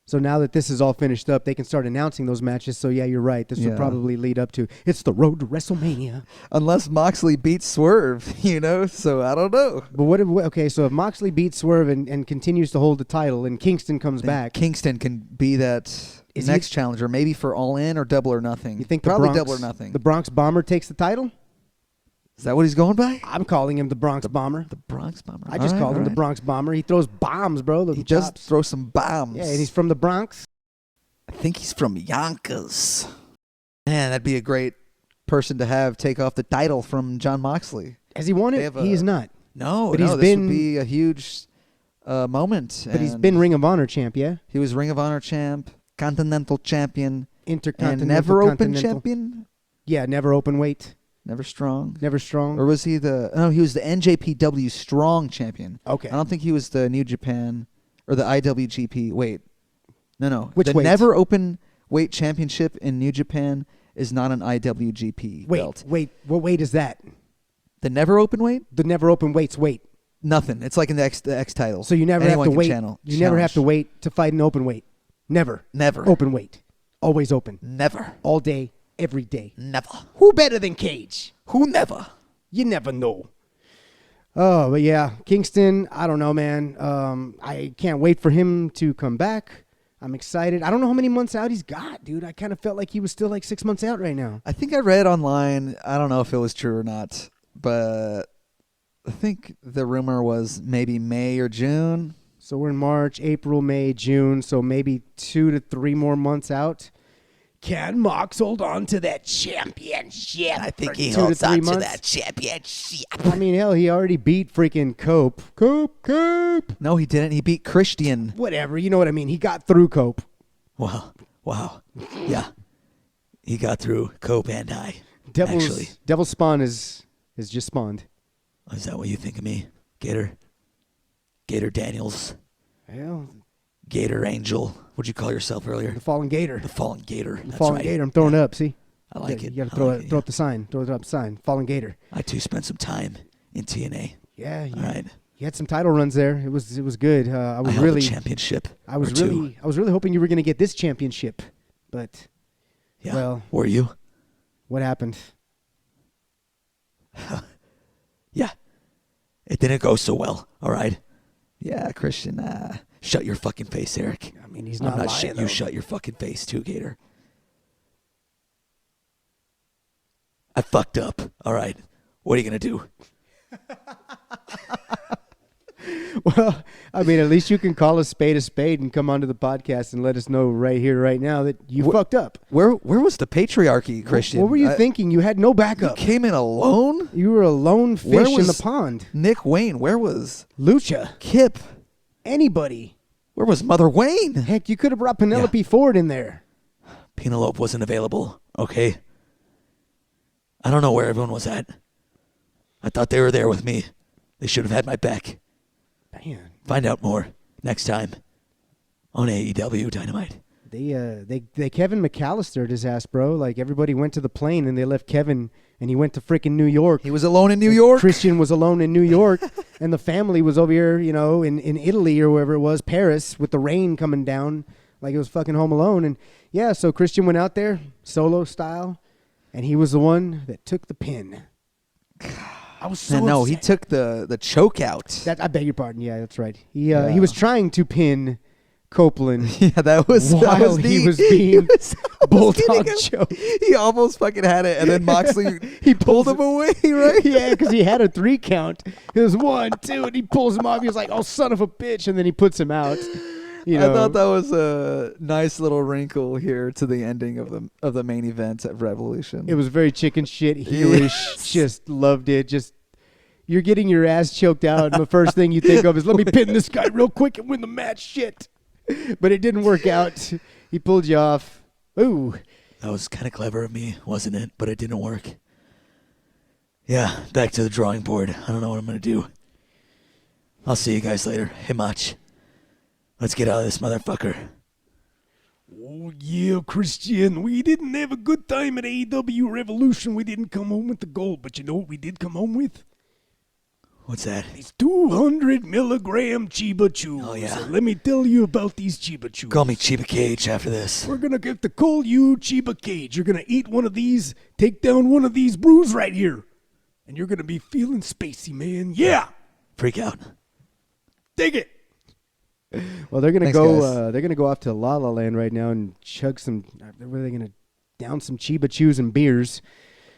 So now that this is all finished up, they can start announcing those matches. So, yeah, you're right. This will probably lead up to, it's the road to WrestleMania. Unless Moxley beats Swerve, so I don't know. But so if Moxley beats Swerve and continues to hold the title and Kingston comes back. Kingston can be that next challenger, maybe for All In or Double or Nothing. You think probably Double or Nothing. The Bronx Bomber takes the title? Is that what he's going by? I'm calling him the Bronx Bomber. The Bronx Bomber. I just called him the Bronx Bomber. He throws bombs, bro. He does throw some bombs. Yeah, and he's from the Bronx. I think he's from Yonkers. Man, that'd be a great person to have take off the title from Jon Moxley. Has he won it? He is not. No, this would be a huge moment. But he's been Ring of Honor champ, yeah? He was Ring of Honor champ, Continental champion, Intercontinental and Never Open champion? Yeah, never open weight. Never strong. Never strong. Or was he he was the NJPW strong champion. Okay. I don't think he was the New Japan or the IWGP. Wait. No. Which the weight? Never Open Weight Championship in New Japan is not an IWGP belt. Wait. What weight is that? The Never Open Weight? The Never Open Weight's weight. Nothing. It's like in the X title. So you never have to wait. You never have to challenge. wait to fight an open weight. Never. Open weight. Always open. Never. All day. Every day. Never. Who better than Cage? Who never? You never know. Oh, but yeah, Kingston, I don't know, man. I can't wait for him to come back. I'm excited. I don't know how many months out he's got, dude. I kind of felt like he was still like 6 months out right now. I think I read online, I don't know if it was true or not, but I think the rumor was maybe May or June. So we're in March, April, May, June, so maybe 2 to 3 more months out. Can Mox hold on to that championship? I think he 2 to holds 3 on months? to that championship. I mean, hell, he already beat freaking Cope. Cope. No, he didn't. He beat Christian. Whatever, you know what I mean. He got through Cope. Wow. Yeah. He got through Cope and I. Actually. Devil's Spawn is just spawned. Is that what you think of me, Gator? Gator Daniels. Well, Gator Angel. What'd you call yourself earlier? the Fallen Gator. The Fallen Gator. The That's Fallen right. Gator. I'm throwing it up, see? I like it. You got to I throw like it. Throw up the sign. Throw it up sign. Fallen Gator. I, too, spent some time in TNA. Yeah. All right. You had some title runs there. It was good. I was held really a championship. I was or two. really hoping you were going to get this championship, but Yeah. well, Were you? what happened? Yeah. It didn't go so well. All right. Yeah, Christian. Shut your fucking face, Eric. I mean, he's I'm not not lying. shitting. Though. You shut your fucking face too, Gator. I fucked up. All right. What are you going to do? Well, I mean, at least you can call a spade and come onto the podcast and let us know right here, right now that you fucked up. Where was the patriarchy, Christian? What were you thinking? You had no You backup. came in alone? You were a lone Where fish in the was- pond. Nick Wayne, where was Lucha. Kip? Anybody. Where was Mother Wayne? Heck, you could have brought Penelope Ford in there. Penelope wasn't available. Okay. I don't know where everyone was at. I thought they were there with me. They should have had my back. Man, Find out more next time on AEW Dynamite. they Kevin McAllistered his ass, bro. Like, everybody went to the plane and they left Kevin and he went to freaking New York. He was alone in New York? Christian was alone in New York and the family was over here, you know, in Italy or wherever it was, Paris, with the rain coming down like it was fucking Home Alone. And yeah, so Christian went out there, solo style, and he was the one that took the pin. I was so No, he upset. took the choke out. I beg your pardon. Yeah, that's right. He was trying to pin Copeland Yeah, that was while he neat. was being almost bulldog getting him- choked. He almost fucking had it, and then Moxley he pulled him away, right? Yeah, because he had a 3 count. It was 1, 2, and he pulls him off. He was like, "Oh, son of a bitch!" And then he puts him out. You know, I thought that was a nice little wrinkle here to the ending of the main event at Revolution. it was very chicken shit, heelish. Yes. Just loved it. Just you're getting your ass choked out, and the first thing you think of is, "Let me pin this guy real quick and win the match." Shit, but it didn't work out. He pulled you off. Ooh. That was kind of clever of me, wasn't it? But it didn't work. Yeah, back to the drawing board. I don't know what I'm going to do. I'll see you guys later. Hey, Mach. Let's get out of this motherfucker. Oh, yeah, Christian. We didn't have a good time at AEW Revolution. We didn't come home with the gold. But you know what we did come home with? What's that? These 200 milligram Chiba Chews. Oh, yeah. So let me tell you about these Chiba Chews. Call me Chiba Cage after this. We're going to get to call you Chiba Cage. You're going to eat one of these, take down one of these brews right here. And you're going to be feeling spacey, man. Yeah. Freak out. Dig it. Well, they're gonna Thanks, go. guys. They're gonna go off to La La Land right now and chug some. Where are they gonna down some Chiba Chews and beers?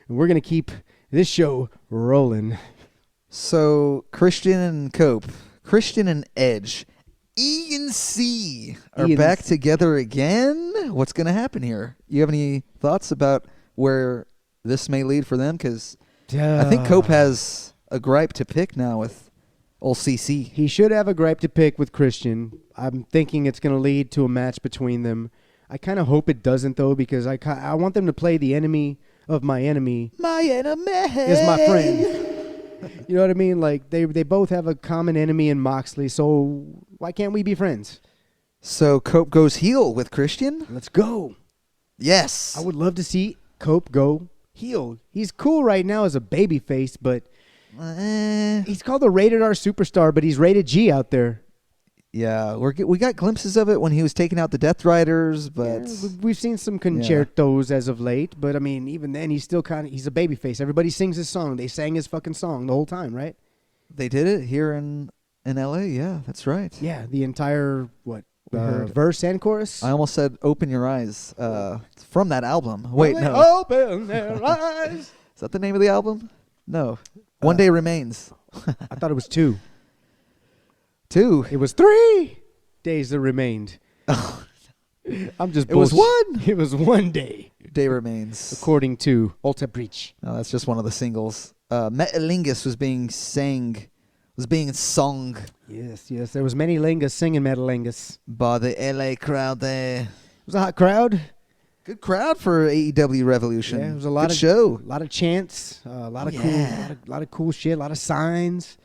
And we're gonna keep this show rolling. So Christian and Cope, Christian and Edge, E and C are E and back C. together again. What's going to happen here? You have any thoughts about where this may lead for them? Because I think Cope has a gripe to pick now with old CC. He should have a gripe to pick with Christian. I'm thinking it's gonna lead to a match between them. I kind of hope it doesn't though, because I want them to play the enemy of my enemy My enemy is my friend. You know what I mean? Like they both have a common enemy in Moxley, so why can't we be friends? So Cope goes heel with Christian. Let's go. Yes. I would love to see Cope go heel. He's cool right now as a babyface, but he's called the rated R superstar, but he's rated G out there. Yeah, we got glimpses of it when he was taking out the Death Riders, but We've seen some concertos as of late, but I mean, even then, he's still he's a babyface. Everybody sings his song. They sang his fucking song the whole time, right? they did it here in LA. Yeah, that's right. Yeah, the entire, We heard it. verse and chorus? I almost said "Open Your Eyes" from that album. Wait, no. Open their eyes. Is that the name of the album? No. One Day Remains. I thought it was 2. 2. It was 3 days that remained. I'm just It was bullshit. 1 It was 1 day, Day Remains. according to Ulta Breach. No, that's just one of the singles. Metalingus was being sung Yes. There was many Lingus singing Metalingus. by the LA crowd there. It was a hot crowd. Good crowd for AEW Revolution. Yeah, it was a lot Good of show. A lot of chants, a lot of yeah. cool, lot of cool shit, a lot of signs,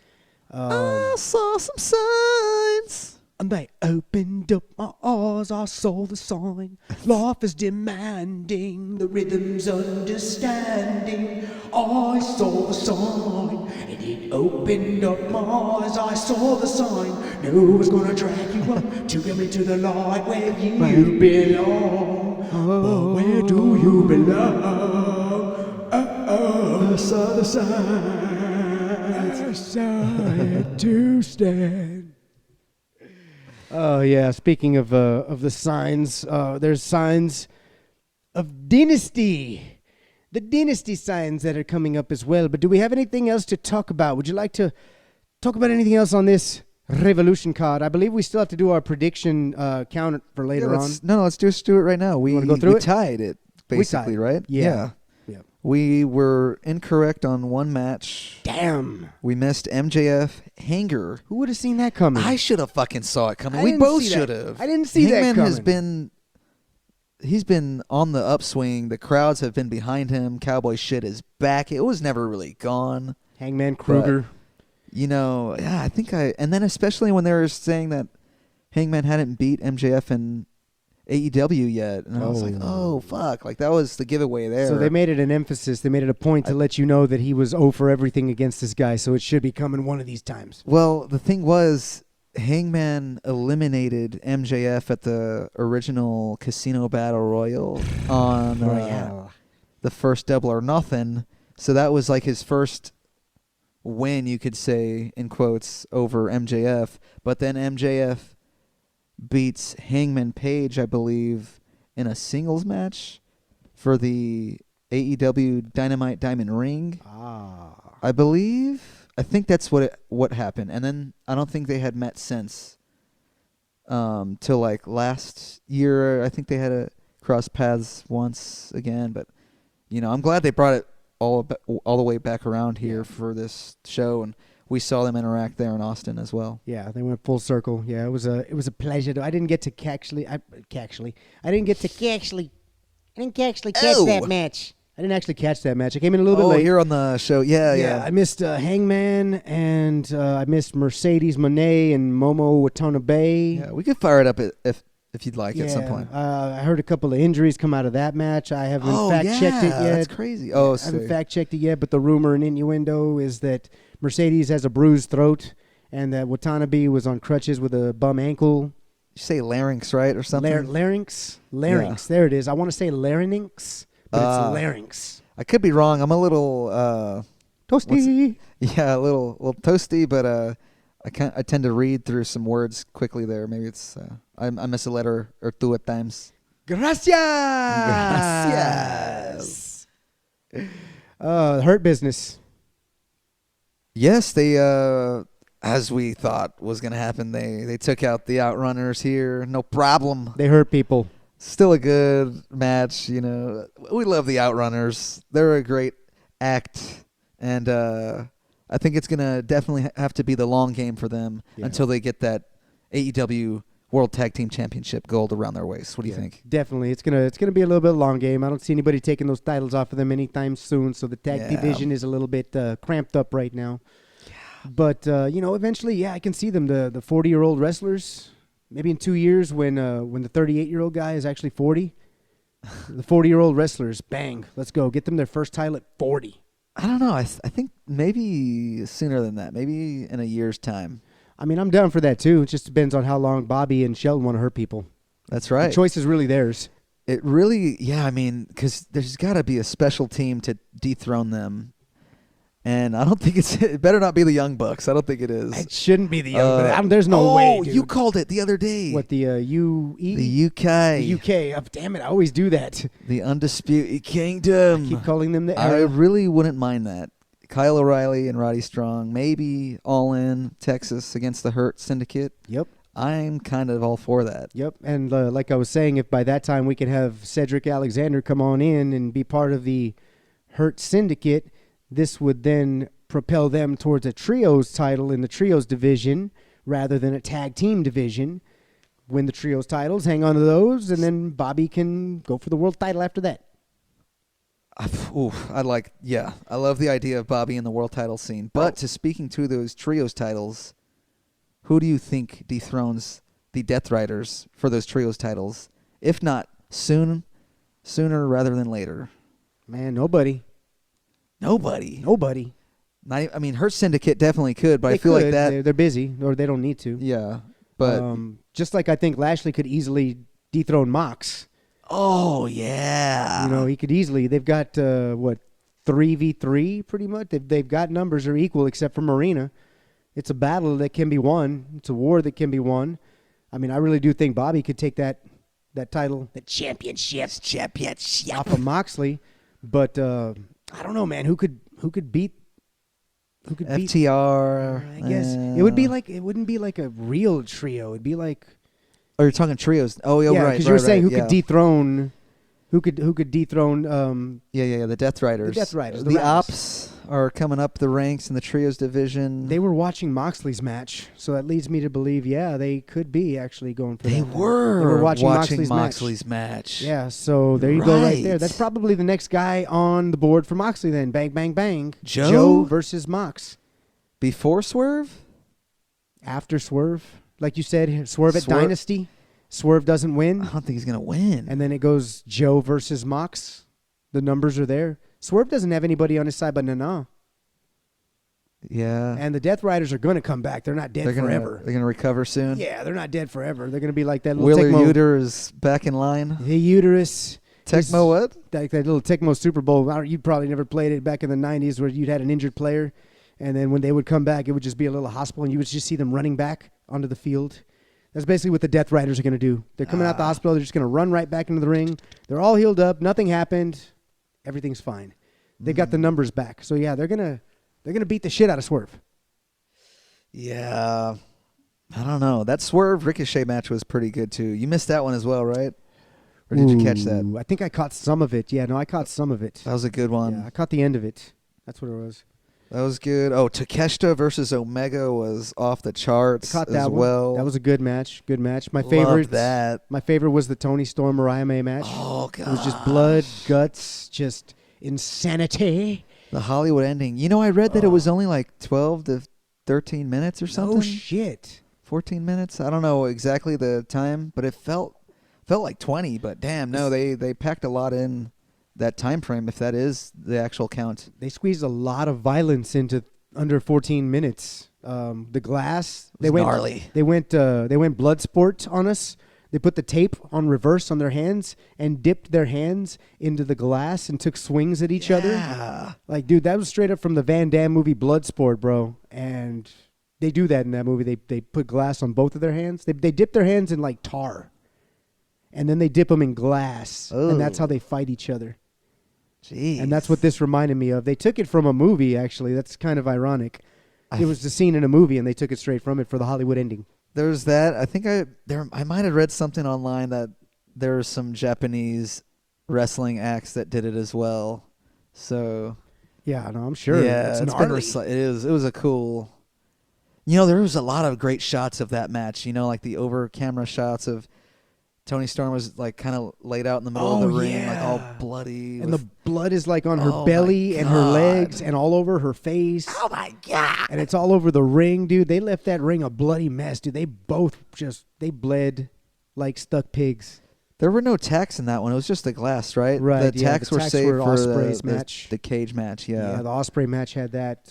I saw some signs. And they opened up my eyes, I saw the sign. Life is demanding, the rhythm's understanding. I saw the sign, and it opened up my eyes. I saw the sign, no one's gonna drag you up to come into the light where you belong. But where do you belong? I saw the sign. I saw it to stand. Oh yeah. Speaking of the signs, there's signs of dynasty, the dynasty signs that are coming up as well. But do we have anything else to talk about? Would you like to talk about anything else on this Revolution card? I believe we still have to do our prediction count for later on. Let's just do it right now. We wanna go through we it? tied it basically, right? Yeah. We were incorrect on one match. Damn. We missed MJF Hanger. Who would have seen that coming? I should have fucking saw it coming. I We didn't both see that. should have. I didn't see that Hangman coming. he's been on the upswing. The crowds have been behind him. Cowboy shit is back. It was never really gone. Hangman Kruger. And then especially when they were saying that Hangman hadn't beat MJF in AEW yet, and I was like, oh fuck, like that was the giveaway there. So they made it an emphasis. They made it a point to let you know that he was 0 for everything against this guy. So it should be coming one of these times. Well, the thing was, Hangman eliminated MJF at the original Casino Battle Royal on the first Double or Nothing. So that was like his first win, you could say, in quotes, over MJF. But then MJF beats Hangman Page, I believe, in a singles match for the AEW Dynamite Diamond Ring. I believe. I think that's what happened. And then I don't think they had met since. Till like last year, I think they had to cross paths once again. But I'm glad they brought it all the way back around here for this show, and we saw them interact there in Austin as well. Yeah, they went full circle. Yeah, it was a pleasure. I didn't get to catch that match. I didn't actually catch that match. I came in a little bit late. Here on the show. Yeah. I missed Hangman, and I missed Mercedes Moné and Momo Watanabe. Yeah, we could fire it up if you'd like at some point. I heard a couple of injuries come out of that match. I haven't fact-checked it yet. That's crazy. I haven't fact-checked it yet, but the rumor and innuendo is that Mercedes has a bruised throat and that Watanabe was on crutches with a bum ankle. You say larynx, right, or something? Larynx. Yeah. There it is. I want to say larynx, but it's larynx. I could be wrong. I'm a little Toasty. a little toasty, but I tend to read through some words quickly there. Maybe it's I miss a letter or two at times. Gracias. Hurt Business. Yes, they as we thought was going to happen, they took out the Outrunners here. No problem. They hurt people. Still a good match, We love the Outrunners. They're a great act, and I think it's going to definitely have to be the long game for them until they get that AEW World Tag Team Championship gold around their waist. What do you think? Definitely. It's gonna be a little bit long game. I don't see anybody taking those titles off of them anytime soon, so the tag division is a little bit cramped up right now. Yeah. But, eventually, I can see them, the 40-year-old wrestlers, maybe in 2 years when the 38-year-old guy is actually 40. The 40-year-old wrestlers, bang, let's go. Get them their first title at 40. I don't know. I think maybe sooner than that. Maybe in a year's time. I mean, I'm down for that, too. It just depends on how long Bobby and Shelton want to hurt people. That's right. The choice is really theirs. It really, because there's got to be a special team to dethrone them. And I don't think it better not be the Young Bucks. I don't think it is. It shouldn't be the Young Bucks. There's no way, dude. You called it the other day. What, the UE? The UK. The UK. Oh, damn it, I always do that. The Undisputed Kingdom. I keep calling them the I era. really wouldn't mind that. Kyle O'Reilly and Roddy Strong, maybe All In, Texas against the Hurt Syndicate. Yep. I'm kind of all for that. Yep, and like I was saying, if by that time we can have Cedric Alexander come on in and be part of the Hurt Syndicate, this would then propel them towards a trios title in the trios division rather than a tag team division. Win the trios titles, hang on to those, and then Bobby can go for the world title after that. I love the idea of Bobby in the world title scene. But speaking to those trios titles, who do you think dethrones the Death Riders for those trios titles? If not sooner rather than later. Man, nobody. Nobody. Hurt Syndicate definitely could, but I feel like that they're busy or they don't need to. Yeah, but just like I think Lashley could easily dethrone Mox. Oh yeah. He could easily. They've got 3v3 pretty much. They've got numbers are equal except for Marina. It's a battle that can be won. It's a war that can be won. I mean, I really do think Bobby could take that title, the championship off of Moxley. But I don't know, man. Who could beat? Who could beat FTR? I guess it wouldn't be like a real trio. It'd be like. Oh, you're talking trios. Oh, yeah, right. Because you were saying who could dethrone. Who could dethrone? The Death Riders. The Death Riders. The Ops are coming up the ranks in the trios division. They were watching Moxley's match, so that leads me to believe, they could be actually going for. They were watching Moxley's match. Yeah, so there you go, right there. That's probably the next guy on the board for Moxley. Then, bang, bang, bang. Joe versus Mox. Before Swerve. After Swerve, like you said, Swerve at Dynasty. Swerve doesn't win. I don't think he's going to win. And then it goes Joe versus Mox. The numbers are there. Swerve doesn't have anybody on his side but Nana. Yeah. And the Death Riders are going to come back. They're not dead forever. They're going to recover soon? Yeah, they're not dead forever. They're going to be like that little Wheeler Tecmo. Uter is back in line. The Uterus. Tecmo what? Like that little Tecmo Super Bowl. You probably never played it back in the 90s where you'd had an injured player. And then when they would come back, it would just be a little hospital. And you would just see them running back onto the field. That's basically what the Death Riders are going to do. They're coming out the hospital. They're just going to run right back into the ring. They're all healed up. Nothing happened. Everything's fine. They got the numbers back. So yeah, they're gonna beat the shit out of Swerve. Yeah, I don't know. That Swerve Ricochet match was pretty good too. You missed that one as well, right? Or did you catch that? I think I caught some of it. Yeah, no, I caught some of it. That was a good one. Yeah, I caught the end of it. That's what it was. That was good. Oh, Takeshita versus Omega was off the charts I caught that as one. well. That was a good match. Good match. My Loved favorite. that. My favorite was the Tony Storm Mariah May match. Oh god, it was just blood, guts, just insanity. The Hollywood ending. I read that it was only like 12 to 13 minutes or something. Oh shit. 14 minutes. I don't know exactly the time, but it felt like 20. But damn, no, they packed a lot in that time frame, if that is the actual count. They squeezed a lot of violence into under 14 minutes. The glass, they went gnarly. They went blood sport on us. They put the tape on reverse on their hands and dipped their hands into the glass and took swings at each other. Like, dude, that was straight up from the Van Damme movie Bloodsport, bro. And they do that in that movie. They put glass on both of their hands. They dip their hands in like tar, and then they dip them in glass, and that's how they fight each other. Jeez. And that's what this reminded me of. They took it from a movie, actually. That's kind of ironic. It was the scene in a movie, and they took it straight from it for the Hollywood ending. There's that. I think I might have read something online that there are some Japanese wrestling acts that did it as well. So yeah, no, I'm sure. Yeah, it was a cool. There was a lot of great shots of that match. Like the over camera shots of Tony Storm was like kind of laid out in the middle of the ring, like all bloody. And the blood is like on her belly and her legs and all over her face. Oh my God. And it's all over the ring, dude. They left that ring a bloody mess, dude. They both they bled like stuck pigs. There were no tacks in that one. It was just the glass, right? Right. The tacks were saved for Ospreay's match. The cage match, yeah. Yeah, the Ospreay match had that,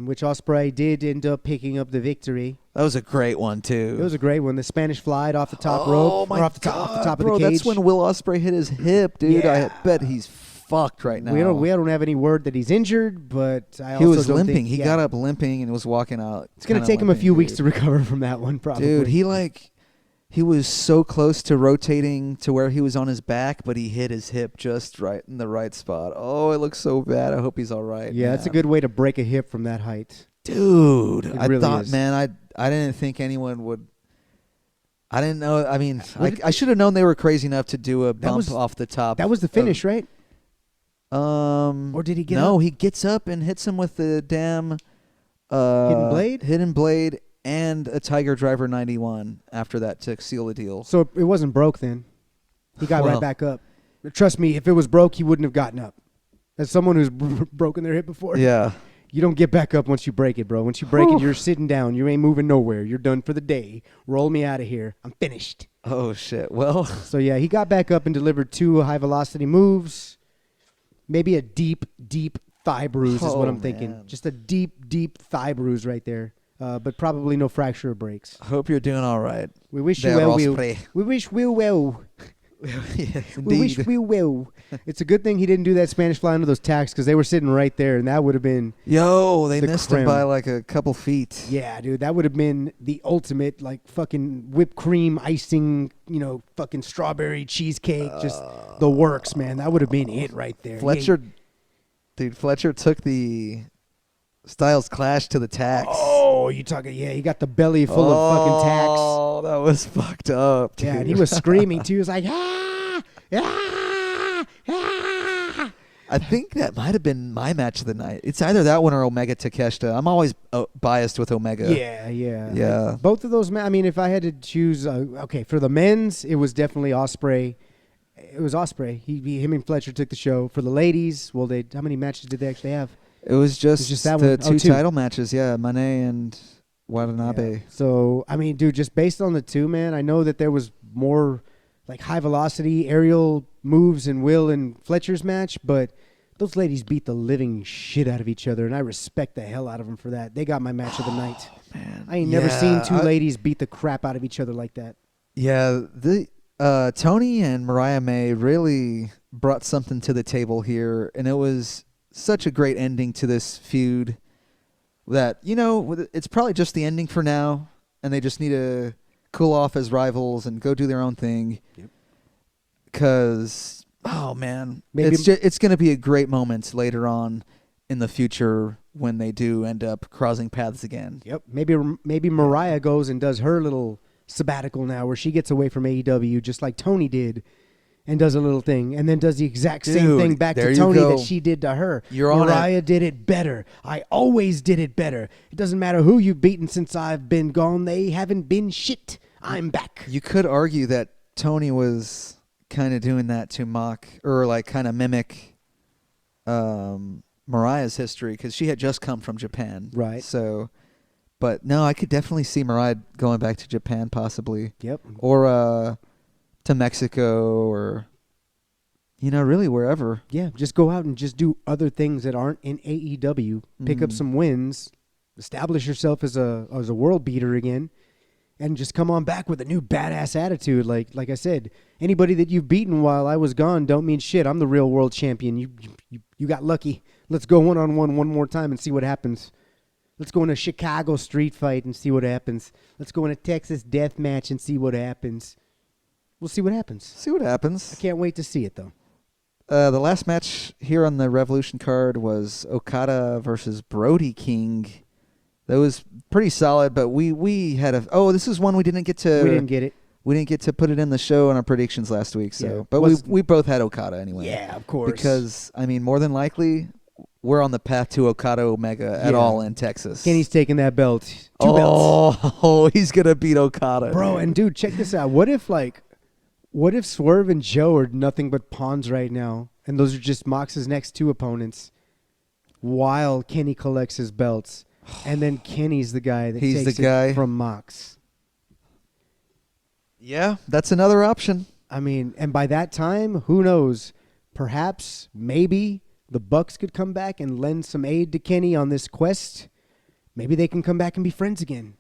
which Ospreay did end up picking up the victory. That was a great one, too. It was a great one. The Spanish flied off the top rope. Oh, my God, off the top bro, of the cage. That's when Will Ospreay hit his hip, dude. Yeah. I bet he's fucked right now. We don't have any word that he's injured, but he was limping. He got up limping and was walking out. It's going to take him a few weeks to recover from that one, probably. Dude, he was so close to rotating to where he was on his back, but he hit his hip just right in the right spot. Oh, it looks so bad. I hope he's all right. Yeah, that's a good way to break a hip from that height. Dude, I really thought, is. man, I didn't think anyone would. I didn't know. I mean, I should have known they were crazy enough to do a bump off the top. That was the finish, right? Or did he get No, up? he gets up and hits him with the damn Hidden blade? And a Tiger Driver 91 after that to seal the deal. So it wasn't broke then. He got right back up. Trust me, if it was broke, he wouldn't have gotten up. As someone who's broken their hip before. Yeah. You don't get back up once you break it, bro. Once you break it, you're sitting down. You ain't moving nowhere. You're done for the day. Roll me out of here. I'm finished. Oh, shit. Well. So, yeah, he got back up and delivered 2 high-velocity moves. Maybe a deep, deep thigh bruise is what I'm thinking. Just a deep, deep thigh bruise right there. But probably no fracture or breaks. Hope you're doing all right. We wish there, you well, Osprey. We wish we well. Yes, We wish indeed. we will. It's a good thing he didn't do that Spanish fly under those tacks because they were sitting right there, and that would have been... Yo, they the missed creme. him by like a couple feet. Yeah, dude, that would have been the ultimate, like, fucking whipped cream, icing, fucking strawberry cheesecake, just the works, man. That would have been it right there. Fletcher took the Styles Clash to the tacks. Oh, you talking? Yeah, he got the belly full of fucking tacks. Oh, that was fucked up, dude. Yeah, and he was screaming too. He was like, ah, ah, ah. I think that might have been my match of the night. It's either that one or Omega Takeshita. I'm always biased with Omega. Yeah. Both of those. I mean, if I had to choose, okay, for the men's, it was definitely Osprey. It was Osprey. Him and Fletcher took the show. For the ladies, well, how many matches did they actually have? It was just that the one. two title matches. Yeah, Mane and Watanabe. Yeah. So, I mean, dude, just based on the two, man, I know that there was more like high velocity aerial moves in Will and Fletcher's match, but those ladies beat the living shit out of each other, and I respect the hell out of them for that. They got my match of the night. Man, I ain't never seen two ladies beat the crap out of each other like that. Yeah, Tony and Mariah May really brought something to the table here, and it was such a great ending to this feud that, it's probably just the ending for now, and they just need to cool off as rivals and go do their own thing. Because, oh, man, it's going to be a great moment later on in the future when they do end up crossing paths again. Yep. Maybe Mariah goes and does her little sabbatical now where she gets away from AEW just like Tony did and does a little thing and then does the exact same thing back to Tony that she did to her. Mariah did it better. I always did it better. It doesn't matter who you've beaten since I've been gone. They haven't been shit. I'm back. You could argue that Tony was kind of doing that to mock or like kind of mimic Mariah's history because she had just come from Japan. Right. So, but no, I could definitely see Mariah going back to Japan possibly. Yep. Or to Mexico or, really wherever. Yeah, just go out and just do other things that aren't in AEW. Pick up some wins, establish yourself as a world beater again, and just come on back with a new badass attitude. Like I said, anybody that you've beaten while I was gone don't mean shit. I'm the real world champion. You got lucky. Let's go one-on-one one more time and see what happens. Let's go in a Chicago street fight and see what happens. Let's go in a Texas death match and see what happens. We'll see what happens. I can't wait to see it, though. The last match here on the Revolution card was Okada versus Brody King. That was pretty solid, but we had this is one we didn't get to. We didn't get it. We didn't get to put it in the show on our predictions last week. So, Yeah. but we both had Okada anyway. Yeah, of course. Because more than likely, we're on the path to Okada Omega at all in Texas. Kenny's taking that belt. Two belts. Oh, he's gonna beat Okada, Bro, and dude, check this out. What if Swerve and Joe are nothing but pawns right now, and those are just Mox's next two opponents, while Kenny collects his belts, and then Kenny's the guy that takes it from Mox. Yeah, that's another option. I mean, and by that time, who knows? Perhaps, maybe the Bucks could come back and lend some aid to Kenny on this quest. Maybe they can come back and be friends again.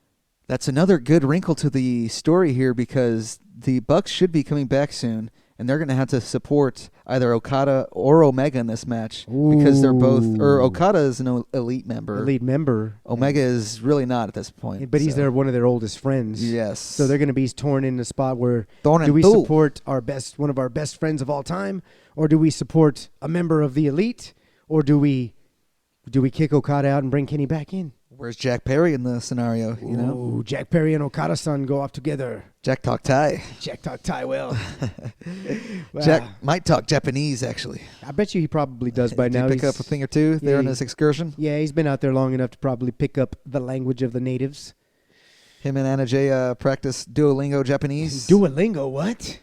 That's another good wrinkle to the story here because the Bucks should be coming back soon, and they're going to have to support either Okada or Omega in this match because they're both. Or Okada is an elite member. Omega is really not at this point. But he's one of their oldest friends. Yes. So they're going to be torn in a spot where do we support one of our best friends of all time, or do we support a member of the elite, or do we kick Okada out and bring Kenny back in? Where's Jack Perry in the scenario? Ooh, Jack Perry and Okada-san go off together. Jack talk Thai. Jack talk Thai well. Jack might talk Japanese, actually. I bet you he probably does by now. Did he pick up a thing or two there on his excursion? Yeah, he's been out there long enough to probably pick up the language of the natives. Him and Anna Jay practice Duolingo Japanese. Duolingo, what?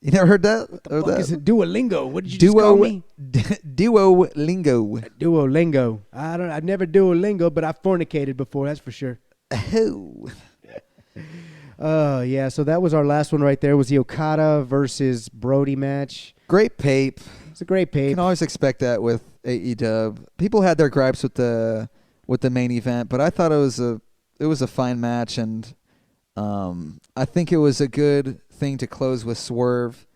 You never heard that? Fuck is it Duolingo? What did you just call me? Duolingo. Duolingo. I've never Duolingo, but I've fornicated before. That's for sure. Oh. Yeah. So that was our last one right there. Was the Okada versus Brody match? Great pape. It's a great You pape. can always expect that with AEW. People had their gripes with the main event, but I thought it was a fine match, and I think it was a good thing to close with Swerve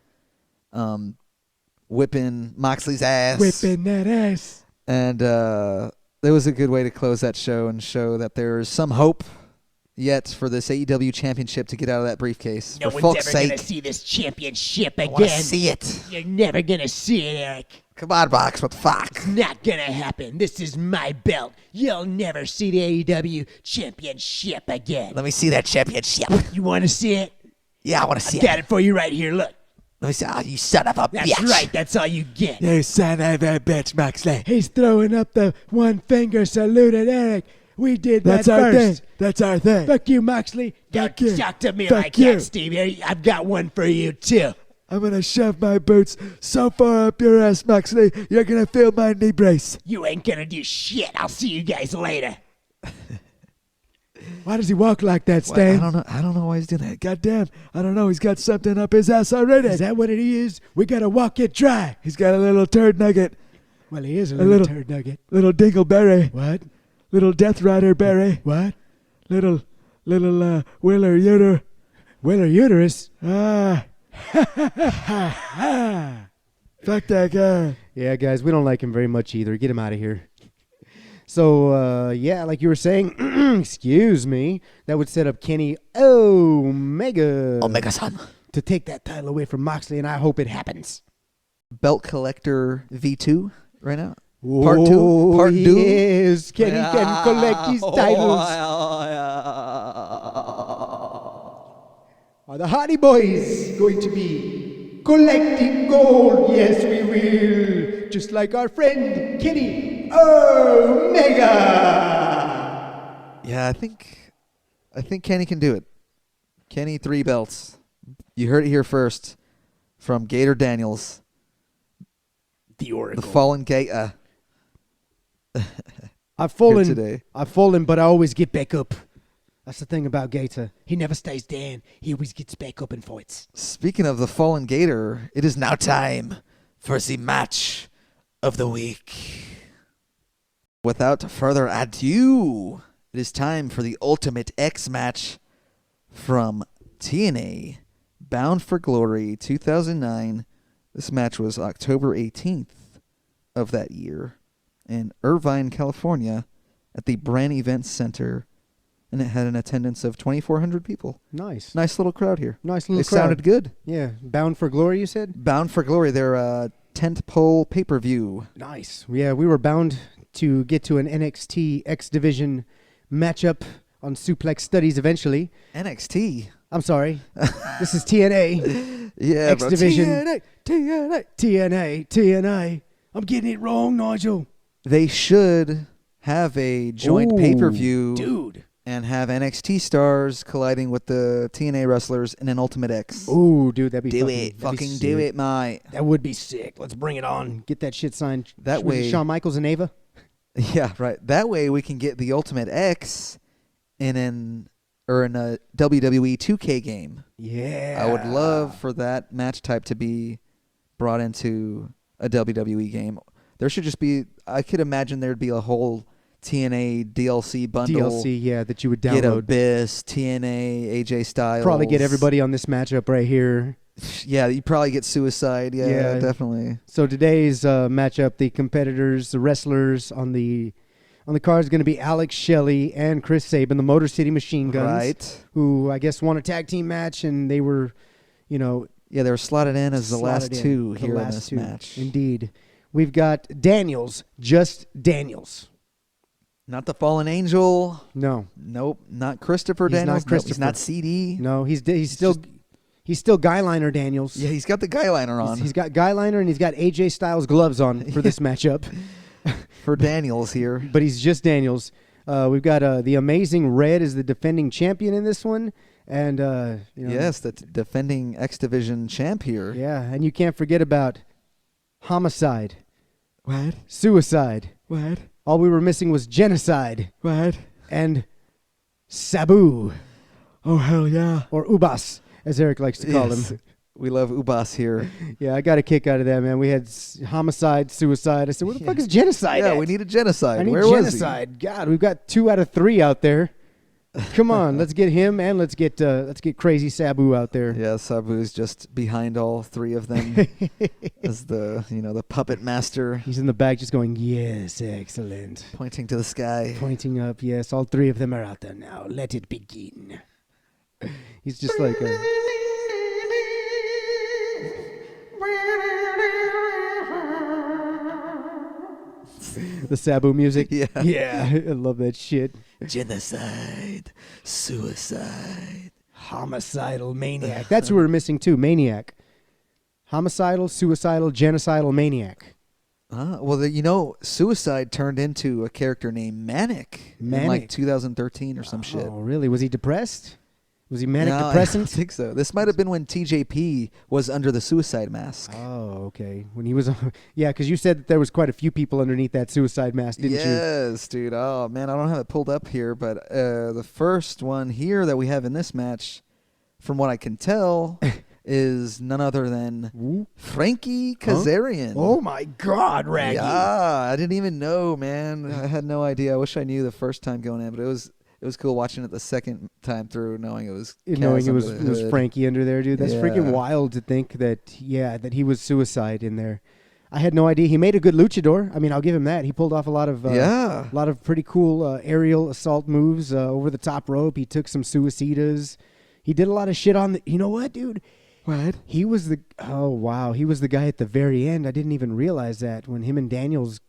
whipping Moxley's ass. Whipping that ass. And it was a good way to close that show and show that there's some hope yet for this AEW championship to get out of that briefcase. No for one's fuck's ever sake. gonna see this championship I want to again. see it. You're never gonna see it, Eric. Come on, Box. What the fuck? It's not gonna happen. This is my belt. You'll never see the AEW championship again. Let me see that championship. You want to see it? Yeah, I want to see Got it for you right here. Look. Let me see. Oh, you son of a That's bitch. right. That's all you get. You son of a bitch, Moxley. He's throwing up the one finger salute at Eric. We did that That's our first. thing. That's our thing. Fuck you, Moxley. Don't Fuck you. talk to me Fuck like you. that, Steve. Here, I've got one for you, too. I'm going to shove my boots so far up your ass, Moxley, you're going to feel my knee brace. You ain't gonna do shit. I'll see you guys later. Why does he walk like that, What? Stan? I don't know why he's doing that. Goddamn, I don't know. He's got something up his ass already. Is that what it is? We gotta walk it dry. He's got a little turd nugget, Well, he is a little- turd nugget. little dingleberry, What? little Death Rider berry, What? little Willer Uter. Willer uterus? Ah, fuck that guy. Yeah, guys, we don't like him very much either. Get him out of here. So, yeah, like you were saying, excuse me, that would set up Kenny Omega Omega-san. to take that title away from Moxley, and I hope it happens. Belt Collector V2 right now. Part two. Part two. Yes, Kenny can collect his titles. Are the Hardy Boys going to be collecting gold? Yes, we will. Just like our friend Kenny Omega. Yeah, I think Kenny can do it. Kenny 3 belts. You heard it here first from Gator Daniels, The Oracle. the fallen Gator. I've fallen today. I've fallen, but I always get back up. That's the thing about Gator. He never stays down. He always gets back up and fights. Speaking of the fallen Gator, it is now time for the match of the week. Without further ado, it is time for the Ultimate X match from TNA Bound for Glory 2009. This match was October 18th of that year in Irvine, California at the Brand Event Center, and it had an attendance of 2,400 people. Nice. Nice little crowd here. Nice They little crowd. sounded good. Yeah. Bound for Glory, you said? Bound for Glory, their tent-pole pay-per-view. Nice. Yeah, we were bound to get to an NXT X Division matchup on Suplex Studies eventually. NXT. I'm sorry. This is TNA. Yeah, X bro. Division. TNA. TNA. I'm getting it wrong, Nigel. They should have a joint Ooh, pay-per-view Dude. and have NXT stars colliding with the TNA wrestlers in an Ultimate X. Ooh, dude, that'd be Do fucking, it. that'd be Fucking do sick. it, mate. That would be sick. Let's bring it on. Get that shit signed. That Was it way- Shawn Michaels and Ava? Yeah, right. That way we can get the Ultimate X in a WWE 2K game. Yeah. I would love for that match type to be brought into a WWE game. There should just be, I could imagine there'd be a whole TNA DLC bundle. DLC, yeah, that you would Get download. Abyss, TNA, AJ Styles. Probably get everybody on this matchup right here. Yeah, you probably get Suicide. Yeah, Yeah. definitely. So today's matchup, the competitors, the wrestlers on the card is going to be Alex Shelley and Chris Sabin, the Motor City Machine Guns, Right. who I guess won a tag team match, and they were, you know, Yeah, they were slotted in as the last slotted in, two the here in last this two. match. Indeed. We've got Daniels, just Daniels. Not the Fallen Angel. No, Nope. Not Christopher He's not Daniels. Nope, Christopher. he's not CD. no, he's still Guyliner Daniels. Yeah, he's got the guy liner on He's got Guyliner and he's got AJ Styles gloves on for this matchup. for Daniels here. But he's just Daniels. We've got the Amazing Red as the defending champion in this one, And, Yes, the defending X Division champ here. Yeah, and you can't forget about homicide, What? suicide. What? All we were missing was genocide What? and Sabu, Oh, hell yeah. or Ubas, as Eric likes to call Yes. him. We love Ubas here. Yeah, I got a kick out of that, man. We had homicide, suicide. I said, where the fuck is genocide Yeah, at? we need a genocide. I need Where was he? genocide. God, we've got 2 out of 3 out there. Come on, let's get him and let's get crazy Sabu out there. Yeah, Sabu's just behind all 3 of them as the puppet master He's in the back just going, yes, excellent. pointing to the sky. Pointing up, yes, all 3 of them are out there now. Let it begin. He's just like the Sabu music. Yeah. Yeah, I love that shit. Genocide, suicide. Homicidal maniac. That's who we're missing too, maniac. Homicidal, suicidal, genocidal maniac. Well, Suicide turned into a character named Manic in like Manic. 2013 or some shit. Oh, really? Was he depressed? Was he manic No, I don't depressant? think so. This might have been when TJP was under the suicide mask. Oh, okay. When he was, yeah, because you said that there was quite a few people underneath that suicide mask, didn't you? Yes, dude. Oh, man, I don't have it pulled up here, but the first one here that we have in this match, from what I can tell, is none other than Frankie Kazarian. Oh my God, Raggy! Yeah, I didn't even know, man. I had no idea. I wish I knew the first time going in, but it was cool watching it the second time through, knowing it was Knowing Kaz it was under the hood. Frankie under there, dude. That's freaking Yeah. wild to think that he was suicide in there. I had no idea. He made a good luchador. I mean, I'll give him that. He pulled off a lot of pretty cool aerial assault moves over the top rope. He took some suicidas. He did a lot of shit on the. You know what, dude? What? He was the. Oh wow, he was the guy at the very end. I didn't even realize that when him and Daniels.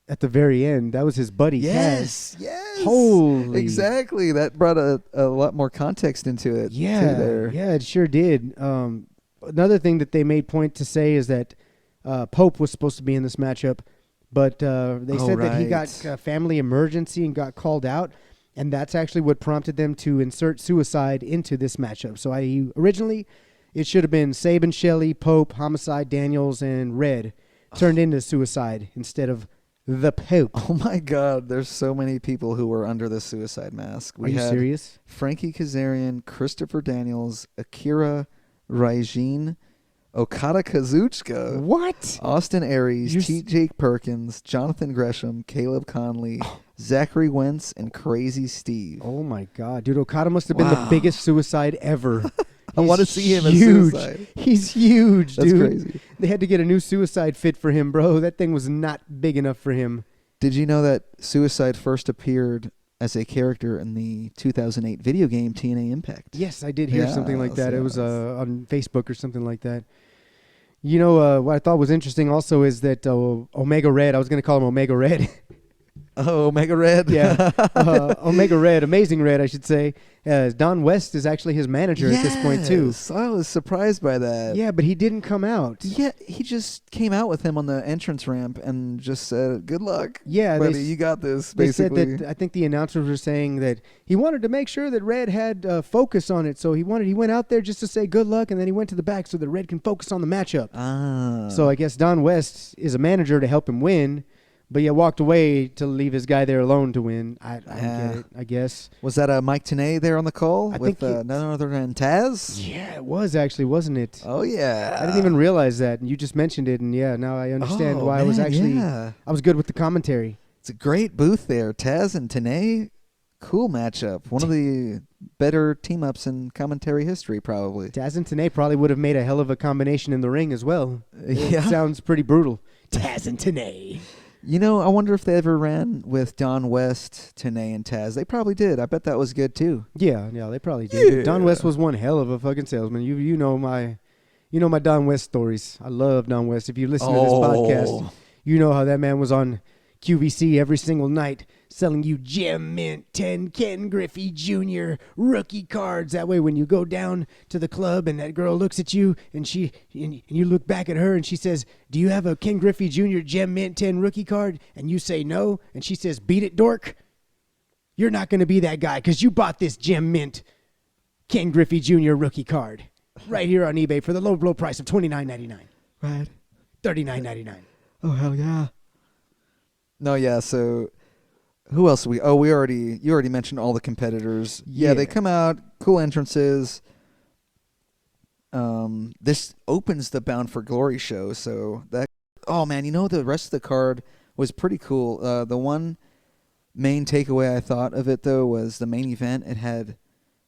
At the very end, that was his buddy. Yes, Kaz. yes. Holy. Exactly. That brought a lot more context into it. Yeah, too, there. yeah, it sure did. Another thing that they made point to say is that Pope was supposed to be in this matchup, but they said that he got a family emergency and got called out, and that's actually what prompted them to insert suicide into this matchup. So originally, it should have been Saban, Shelley, Pope, Homicide, Daniels, and Red turned into suicide instead of the Pope. Oh my God! There's so many people who were under the suicide mask. Are you had serious? Frankie Kazarian, Christopher Daniels, Akira Raijin, Okada Kazuchika, What? Austin Aries, T.J. Perkins, Jonathan Gresham, Caleb Conley, Zachary Wentz, and Crazy Steve. Oh my God, dude! Okada must have been the biggest suicide ever. I want to see him as huge. suicide. He's huge, That's dude. crazy. They had to get a new suicide fit for him, bro. That thing was not big enough for him. Did you know that Suicide first appeared as a character in the 2008 video game TNA Impact? Yes, I did hear something like that. Yes, It was yes. on Facebook or something like that. You know, what I thought was interesting also is that Omega Red, I was going to call him Omega Red. Oh, Omega Red. Yeah. Omega Red, Amazing Red, I should say. Don West is actually his manager at this point, too. Yes, I was surprised by that. Yeah, but he didn't come out. Yeah, he just came out with him on the entrance ramp and just said, "Good luck, Yeah, buddy. You got this." Basically, They said that I think the announcers were saying that he wanted to make sure that Red had focus on it, so he went out there just to say good luck, and then he went to the back so that Red can focus on the matchup. So I guess Don West is a manager to help him win, but yeah, walked away to leave his guy there alone to win. I don't get it. I guess. Was that Mike Tenay there on the call I with think none other than Taz? Yeah, it was actually, wasn't it? Oh yeah, I didn't even realize that, and you just mentioned it, and yeah, now I understand Oh, why I was man, actually. yeah. I was good with the commentary. It's a great booth there, Taz and Tenay. Cool matchup. One of the better team ups in commentary history, probably. Taz and Tenay probably would have made a hell of a combination in the ring as well. Yeah. It sounds pretty brutal. Taz and Tenay. You know, I wonder if they ever ran with Don West, Tenay, and Taz. They probably did. I bet that was good too. Yeah, they probably did. Yeah. Don West was one hell of a fucking salesman. You know my Don West stories. I love Don West. If you listen to this podcast, you know how that man was on QVC every single night selling you Gem Mint 10 Ken Griffey Jr. rookie cards. That way when you go down to the club and that girl looks at you and you look back at her and she says, "Do you have a Ken Griffey Jr. Gem Mint 10 rookie card?" And you say no, and she says, "Beat it, dork. You're not going to be that guy because you bought this Gem Mint Ken Griffey Jr. rookie card right here on eBay for the low price of $29.99. Right. $39.99. Oh, hell yeah. No, yeah, so who else you already mentioned all the competitors. Yeah, they come out, cool entrances. This opens the Bound for Glory show, so that, oh man, the rest of the card was pretty cool. The one main takeaway I thought of it, though, was the main event. It had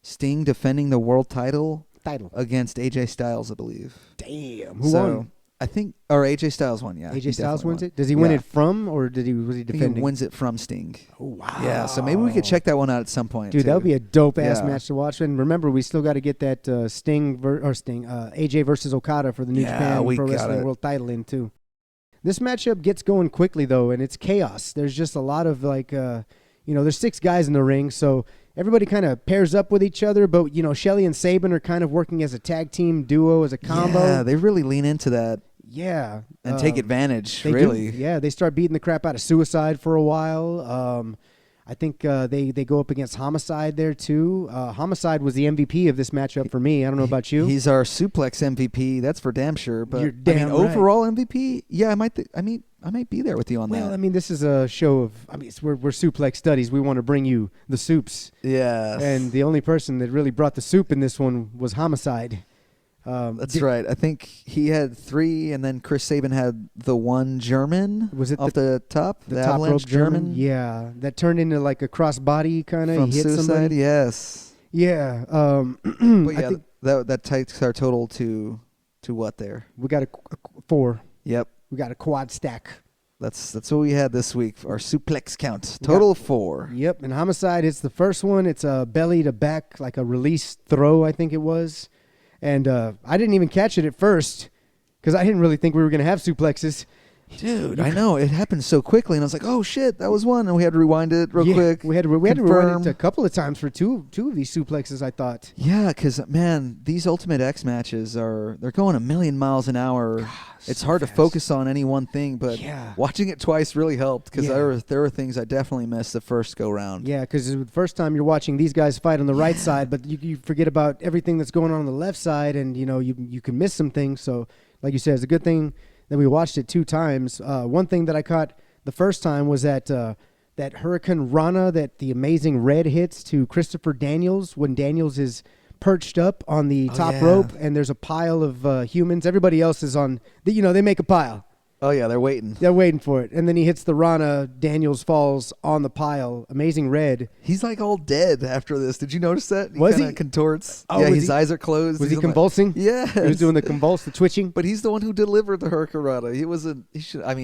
Sting defending the world title against AJ Styles, I believe. Damn, who won? I think, or AJ Styles won, yeah. AJ Styles wins it? Does he win it from, or was he defending? He wins it from Sting. Oh, wow. Yeah, so maybe we could check that one out at some point. Dude, too. that would be a dope-ass match to watch. And remember, we still got to get that AJ versus Okada for the New Japan Pro Wrestling World title in, too. This matchup gets going quickly, though, and it's chaos. There's just a lot of, there's 6 guys in the ring, so everybody kind of pairs up with each other, but, Shelly and Sabin are kind of working as a tag team duo, as a combo. Yeah, they really lean into that. Yeah. And take advantage, they really. Do. Yeah, they start beating the crap out of Suicide for a while. I think they go up against Homicide there, too. Homicide was the MVP of this matchup for me. I don't know about you. He's our Suplex MVP. That's for damn sure. But You're damn right. Overall MVP, yeah, I might be there with you on that. Well, I mean, this is a show of, we're Suplex Studies. We want to bring you the soups. Yeah. And the only person that really brought the soup in this one was Homicide. That's right. I think he had 3, and then Chris Sabin had the one German. Was it off the top? The top rope German? Yeah, that turned into like a crossbody kind of. From hit Suicide, somebody. yes. Yeah. But yeah, that takes our total to what there? We got a 4. Yep. We got a quad stack. That's what we had this week. Our suplex count. Total 4. Yep. And Homicide hits the first one. It's a belly to back, like a release throw, I think it was. And I didn't even catch it at first because I didn't really think we were going to have suplexes. Dude, I know. It happened so quickly, and I was like, oh, shit, that was one. And we had to rewind it real quick. We had to rewind it a couple of times for two of these suplexes, I thought. Yeah, because, man, these Ultimate X matches they're going a million miles an hour. God, it's hard to focus on any one thing, but watching it twice really helped because there were things I definitely missed the first go-round. Yeah, because the first time you're watching these guys fight on the right side, but you forget about everything that's going on the left side, and, you can miss some things. So, like you said, it's a good thing that we watched it 2 times. One thing that I caught the first time was that Hurricane Rana that the Amazing Red hits to Christopher Daniels when Daniels is perched up on the top rope and there's a pile of humans. Everybody else is on, they make a pile. Oh, yeah, they're waiting. They're waiting for it. And then he hits the Rana. Daniels falls on the pile. Amazing Red. He's like all dead after this. Did you notice that? Was he? Contorts. Oh, yeah, his eyes are closed. Was he convulsing? Yeah. He was doing the twitching. But he's the one who delivered the Hurricanrana.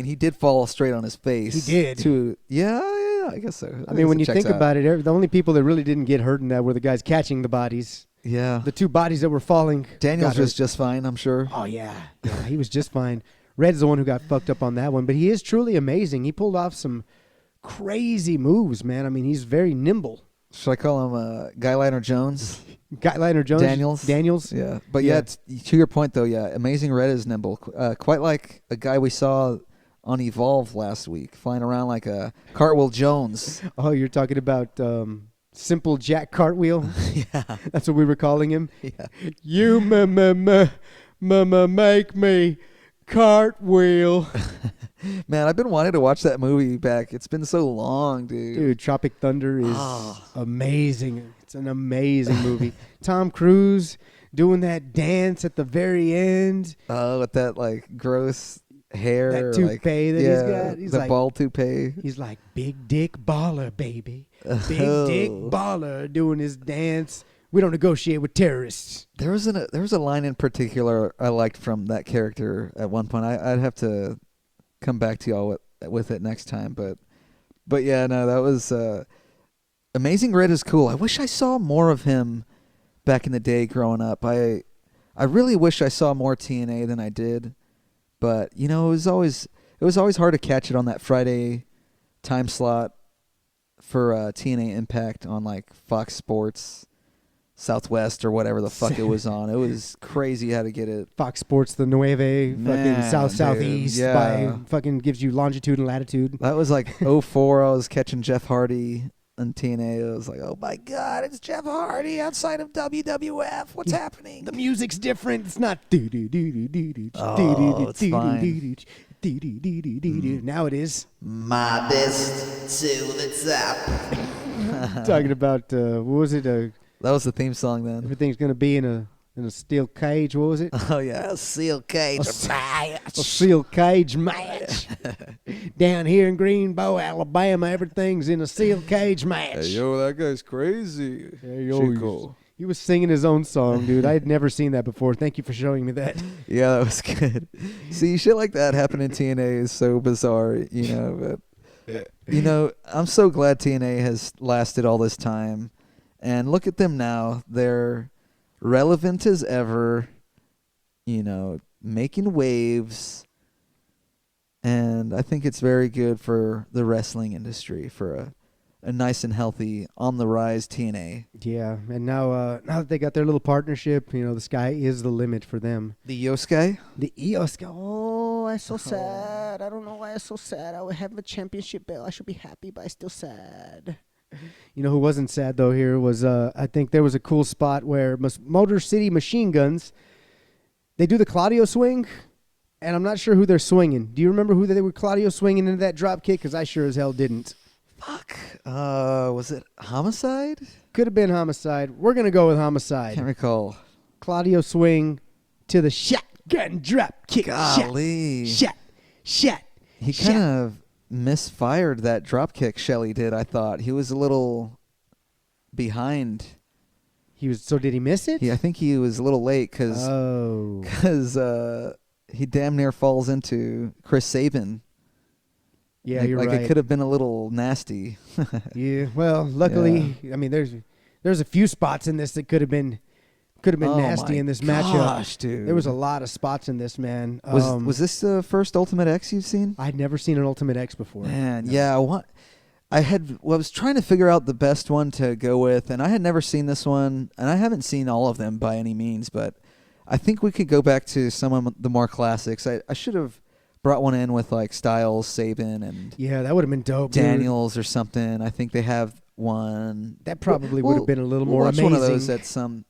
He did fall straight on his face. He did. Yeah, I guess so. I mean, when you think about it, the only people that really didn't get hurt in that were the guys catching the bodies. Yeah. The 2 bodies that were falling. Daniels was just fine, I'm sure. Oh, yeah. Yeah, he was just fine. Red's the one who got fucked up on that one, but he is truly amazing. He pulled off some crazy moves, man. I mean, he's very nimble. Should I call him Guyliner Jones? Guyliner Jones? Daniels? Yeah. But to your point, though, Amazing Red is nimble. Quite like a guy we saw on Evolve last week, flying around like a Cartwheel Jones. Oh, you're talking about Simple Jack Cartwheel? Yeah. That's what we were calling him? Yeah. You make me cartwheel. Man, I've been wanting to watch that movie back. It's been so long, dude. Dude, Tropic Thunder is amazing. It's an amazing movie. Tom Cruise doing that dance at the very end. Oh, with that like gross hair. That toupee that he's got. He's the like, bald toupee. He's like big dick baller, baby. Big dick baller doing his dance. We don't negotiate with terrorists. There was a line in particular I liked from that character at one point. I'd have to come back to y'all with it next time. But yeah, no, that was Amazing Red is cool. I wish I saw more of him back in the day growing up. I really wish I saw more TNA than I did. But it was always hard to catch it on that Friday time slot for TNA Impact on like Fox Sports Southwest or whatever the fuck it was on. It was crazy how to get it. Fox Sports, the Nueve, fucking southeast, by fucking gives you longitude and latitude. That was like 04. I was catching Jeff Hardy on TNA. It was like, oh my God, it's Jeff Hardy outside of WWF. What's happening? The music's different. It's not Oh, it's fine. Now it is. Modest to the top. Talking about what was it? That was the theme song then. Everything's gonna be in a steel cage. What was it? Oh yeah. Seal cage A steel cage match. Down here in Greenbow, Alabama, everything's in a steel cage match. Yo, that guy's crazy. Hey, he was singing his own song, dude. I had never seen that before. Thank you for showing me that. Yeah, that was good. See, shit like that happen in TNA is so bizarre, but I'm so glad TNA has lasted all this time. And look at them now. They're relevant as ever, making waves. And I think it's very good for the wrestling industry, for a nice and healthy, on the rise TNA. Yeah, and now that they got their little partnership, the sky is the limit for them. The Yosuke? The EOS. Oh, I'm so sad. I don't know why I'm so sad. I would have a championship belt. I should be happy, but I'm still sad. You know who wasn't sad, though, here was, I think there was a cool spot where Motor City Machine Guns, they do the Claudio swing, and I'm not sure who they're swinging. Do you remember who they were Claudio swinging into that drop kick? Because I sure as hell didn't. Fuck. Was it Homicide? Could have been Homicide. We're going to go with Homicide. Can't recall. Claudio swing to the shotgun drop kick. Golly. Shot. He kind of misfired that drop kick, Shelley did, I thought. He was a little behind. So did he miss it? I think he was a little late because he damn near falls into Chris Sabin. Yeah, you're right. It could have been a little nasty. Yeah, well, luckily, I mean, there's a few spots in this that could have been nasty in this matchup. Gosh, dude. There was a lot of spots in this, man. Was this the first Ultimate X you've seen? I'd never seen an Ultimate X before. Man, No. yeah. I was trying to figure out the best one to go with, and I had never seen this one, and I haven't seen all of them by any means, but I think we could go back to some of the more classics. I should have brought one in with like Styles, Sabin, and Yeah, that would have been dope. Daniels or something. I think they have one. That probably would have been a little more watch amazing. one of those at some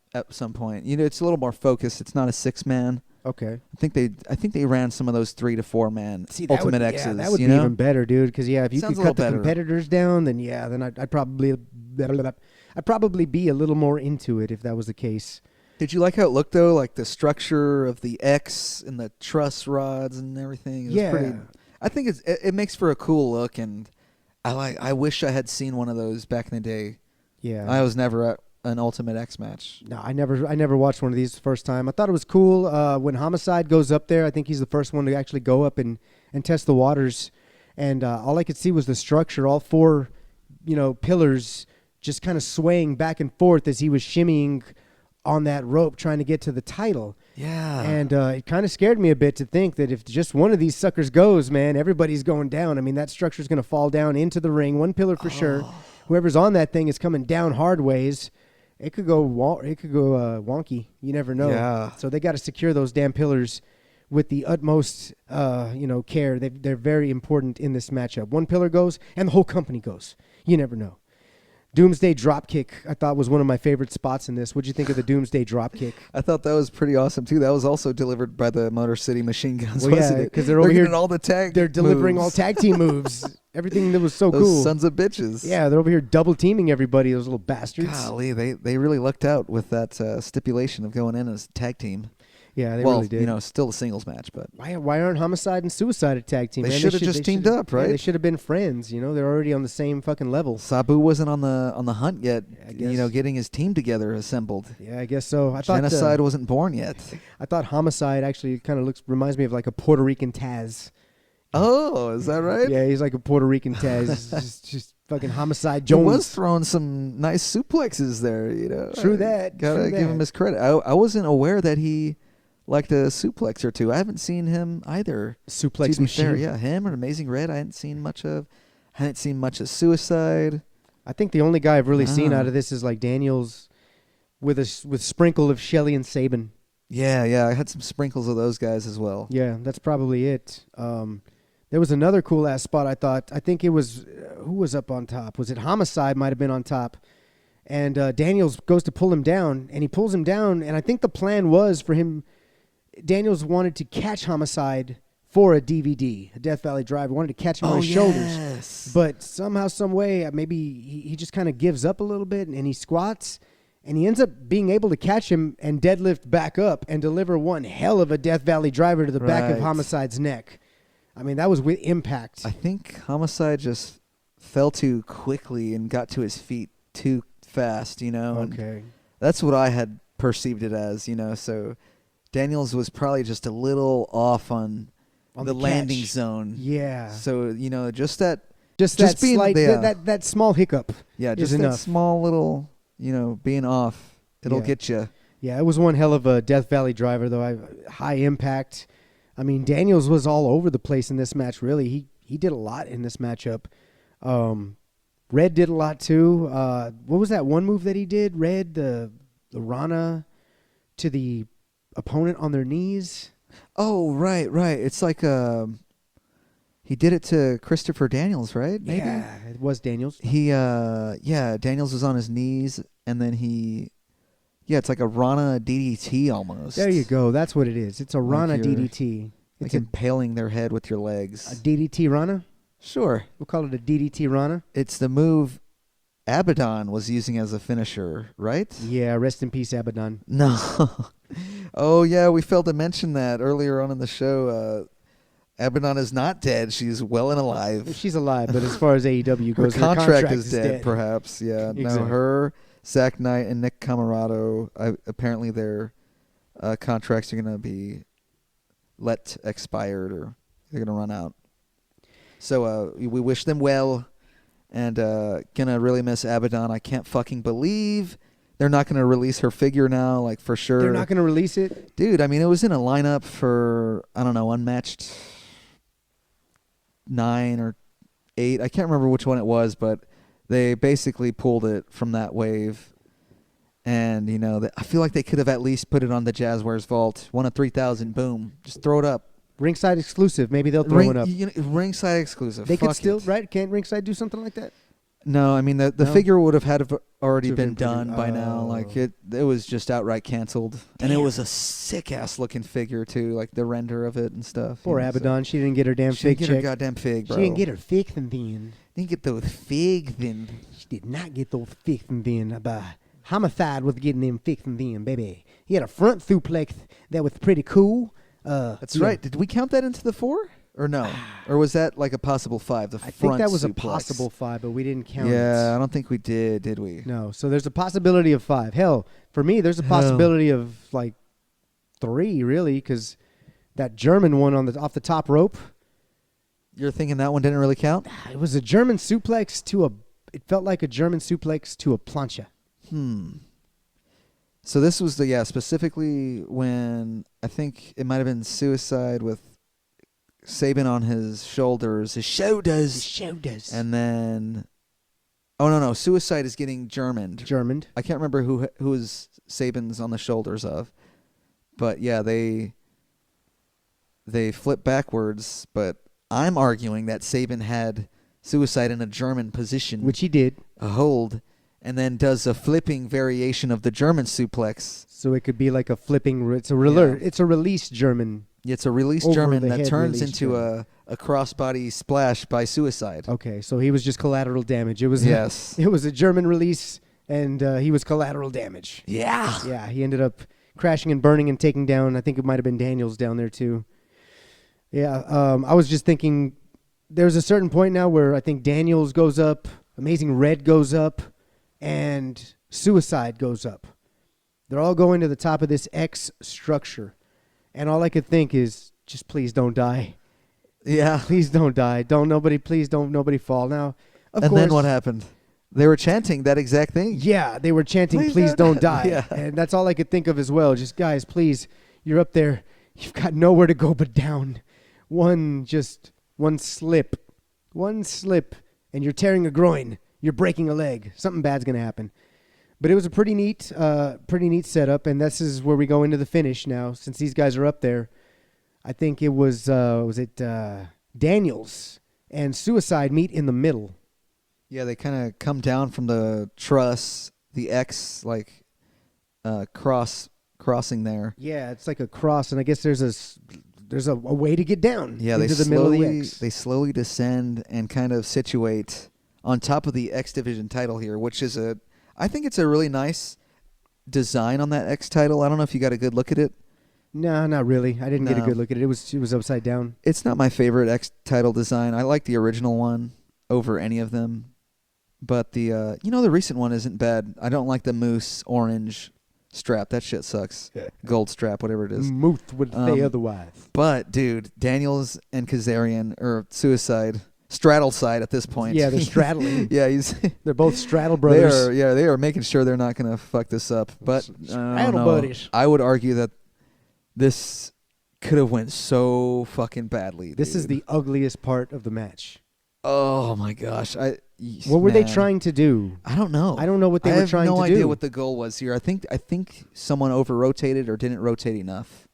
point. It's a little more focused. It's not a 6-man. Okay. I think they ran some of those 3 to 4 man Ultimate X's. Yeah, that would be even better, dude. Because if you Sounds could a cut the little better. competitors down, then I'd probably be a little more into it if that was the case. Did you like how it looked though? Like the structure of the X and the truss rods and everything. It was pretty, I think it makes for a cool look, and I wish I had seen one of those back in the day. Yeah. I was never at an Ultimate X match. No, I never watched one of these the first time. I thought it was cool when Homicide goes up there. I think he's the first one to actually go up and test the waters. And all I could see was the structure, all 4, pillars just kind of swaying back and forth as he was shimmying on that rope trying to get to the title. Yeah. And it kind of scared me a bit to think that if just one of these suckers goes, man, everybody's going down. I mean, that structure's going to fall down into the ring, one pillar for sure. Whoever's on that thing is coming down hard ways. It could go wonky. You never know. Yeah. So they got to secure those damn pillars with the utmost care. They're very important in this matchup. One pillar goes and the whole company goes. You never know. Doomsday Dropkick, I thought, was one of my favorite spots in this. What'd you think of the Doomsday Dropkick? I thought that was pretty awesome too. That was also delivered by the Motor City Machine Guns, Well, wasn't yeah, it? because they're over here. getting all the tag. They're delivering moves. all tag team moves. Everything that was so Those cool. sons of bitches. Yeah, they're over here double teaming everybody. Those little bastards. Golly, they really lucked out with that stipulation of going in as a tag team. Yeah, they well, really did. Still a singles match, but Why aren't Homicide and Suicide a tag team? They man? should have just teamed up, right? Yeah, they should have been friends. They're already on the same fucking level. Sabu wasn't on the hunt yet. I guess. Getting his team together assembled. Yeah, I guess so. I thought Genocide wasn't born yet. I thought Homicide actually kind of reminds me of like a Puerto Rican Taz. Oh, is that right? Yeah, he's like a Puerto Rican Taz. just fucking Homicide He Jones. was throwing some nice suplexes there. True that. Gotta give him his credit. I wasn't aware that he liked a suplex or two. I haven't seen him either. Suplex to be machine. fair, yeah, him or Amazing Red. I hadn't seen much of. Suicide. I think the only guy I've really seen Ah. out of this is like Daniels with sprinkle of Shelley and Sabin. Yeah, I had some sprinkles of those guys as well. Yeah, that's probably it. There was another cool ass spot. I think it was who was up on top? Was it Homicide? Might have been on top. And Daniels goes to pull him down, and he pulls him down. And I think the plan was for him. Daniels wanted to catch Homicide for a DVD, a Death Valley Drive. Wanted to catch him on his shoulders, but somehow, some way, maybe he just kind of gives up a little bit, and he squats, and he ends up being able to catch him and deadlift back up and deliver one hell of a Death Valley Driver to the back of Homicide's neck. I mean, that was with impact. I think Homicide just fell too quickly and got to his feet too fast, Okay. And that's what I had perceived it as, so Daniels was probably just a little off on the landing zone. Yeah. So, just that being slight, that small hiccup. Yeah, just is that enough. small little, being off. It'll get you. Yeah, it was one hell of a Death Valley Driver, though. High impact. I mean, Daniels was all over the place in this match, really. He did a lot in this matchup. Red did a lot, too. What was that one move that he did? Red, the Rana to the opponent on their knees. Oh, right. It's like he did it to Christopher Daniels, right? Maybe? Yeah, it was Daniels. Daniels was on his knees, and then it's like a Rana DDT almost. There you go. That's what it is. It's a Rana you're, DDT. It's impaling their head with your legs. A DDT Rana? Sure. We'll call it a DDT Rana. It's the move Abaddon was using as a finisher, right? Yeah, rest in peace, Abaddon. No. Oh, yeah, we failed to mention that earlier on in the show. Abaddon is not dead. She's well and alive. She's alive, but as far as AEW goes, her contract is dead, perhaps. Yeah. Exactly. No, her, Zach Knight, and Nick Camarado, apparently their contracts are going to be expired, or they're going to run out. So we wish them well, and gonna really miss Abaddon. I can't fucking believe they're not going to release her figure now, like, for sure. They're not going to release it? Dude, I mean, it was in a lineup for, I don't know, unmatched 9 or 8. I can't remember which one it was, but they basically pulled it from that wave. And, I feel like they could have at least put it on the Jazzwares vault. 1 of 3,000, boom. Just throw it up. Ringside exclusive. Maybe they'll throw it up. Ringside exclusive. They Fuck could still, it. right? Can't Ringside do something like that? No, I mean, the figure would have had to have already been done by now. Oh. Like, it was just outright canceled. Damn. And it was a sick-ass looking figure, too, like the render of it and stuff. Poor Abaddon. She didn't get her damn fig She didn't check. get her goddamn fig, bro. She didn't get her fig from then. Didn't get those fig then. She did not get those fig from then. Homicide was getting them fig from then, baby. He had a front suplex that was pretty cool. That's right. Did we count that into the 4? Or no? Or was that like a possible 5? I think that was suplex? a possible 5, but we didn't count it. Yeah, I don't think we did we? No, so there's a possibility of 5. Hell, for me, there's a possibility of like 3, really, because that German one off the top rope. You're thinking that one didn't really count? It was a German suplex it felt like a German suplex to a plancha. So this was specifically when I think it might have been Suicide with Sabin on his shoulders. And then, no, Suicide is getting Germaned. I can't remember who is Sabin's on the shoulders of, but yeah, they flip backwards. But I'm arguing that Sabin had Suicide in a German position, Which he did. a hold, and then does a flipping variation of the German suplex. So it could be like a flipping. It's a release German. It's a release Over German the that head turns release into a crossbody splash by Suicide. Okay, so he was just collateral damage. It was Yes. it was a German release, and he was collateral damage. Yeah. Yeah, he ended up crashing and burning and taking down. I think it might have been Daniels down there too. Yeah, I was just thinking. There's a certain point now where I think Daniels goes up, Amazing Red goes up, and Suicide goes up. They're all going to the top of this X structure. And all I could think is, just please don't die. Yeah. Please don't die. Please don't nobody fall. Now, of course. And then what happened? They were chanting that exact thing. Yeah, they were chanting, please don't die. Yeah. And that's all I could think of as well. Just, guys, please, you're up there. You've got nowhere to go but down. One slip, and you're tearing a groin. You're breaking a leg. Something bad's going to happen. But it was a pretty neat setup, and this is where we go into the finish now. Since these guys are up there, I think it was Daniels and Suicide meet in the middle. Yeah, they kind of come down from the truss, the X crossing there. Yeah, it's like a cross, and I guess there's a way to get down. Yeah, into the middle of the X. they slowly descend and kind of situate on top of the X Division title here, which is I think it's a really nice design on that X title. I don't know if you got a good look at it. No, not really. I didn't get a No. good look at it. It was upside down. It's not my favorite X title design. I like the original one over any of them. But the the recent one isn't bad. I don't like the moose orange strap. That shit sucks. Gold strap, whatever it is. Muth would say otherwise. But dude, Daniels and Kazarian or Suicide straddle side at this point. Yeah, they're straddling. Yeah, They're both straddle brothers. They are making sure they're not gonna fuck this up. But Straddle buddies. I would argue that this could have went so fucking badly. This is dude. the ugliest part of the match. Oh my gosh! What were they trying to do? I don't know. I don't know what they were trying to do. I have no idea what the goal was here. I think someone over rotated or didn't rotate enough,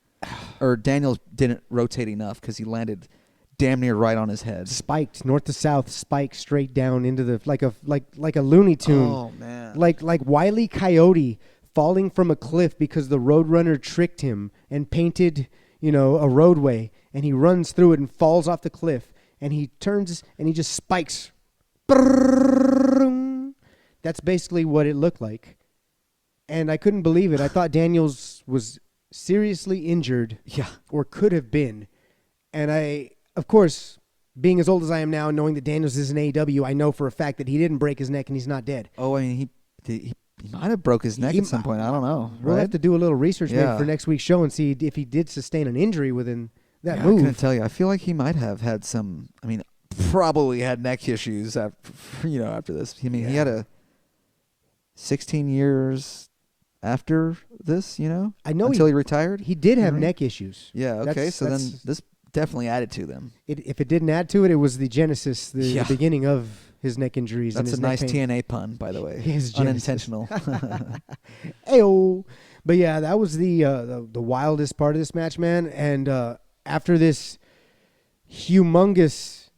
or Daniels didn't rotate enough because he landed damn near right on his head. Spiked north to south, spiked straight down into the like a Looney Tune. Oh man! Like Wile E. Coyote falling from a cliff because the Roadrunner tricked him and painted, a roadway, and he runs through it and falls off the cliff, and he turns and he just spikes. That's basically what it looked like. And I couldn't believe it. I thought Daniels was seriously injured. Yeah. Or could have been. And I, of course, being as old as I am now, knowing that Daniels is in AEW, I know for a fact that he didn't break his neck and he's not dead. Oh, I mean, he might have broke his neck at some point. I don't know. We'll right? have to do a little research maybe Yeah. for next week's show and see if he did sustain an injury within that Yeah, move. I couldn't tell you. I feel like he might have had some. I mean, probably had neck issues after this. I mean, he had a 16 years after this. I know until he retired. He did have Right? neck issues. Yeah. Okay. That's- So then that's- this definitely added to them. If it didn't add to it, it was the genesis, the Yeah. beginning of his neck injuries. and That's his a neck nice pain. TNA pun, by the way. His genesis. Unintentional. Ayo. But yeah, that was the wildest part of this match, man. And after this humongous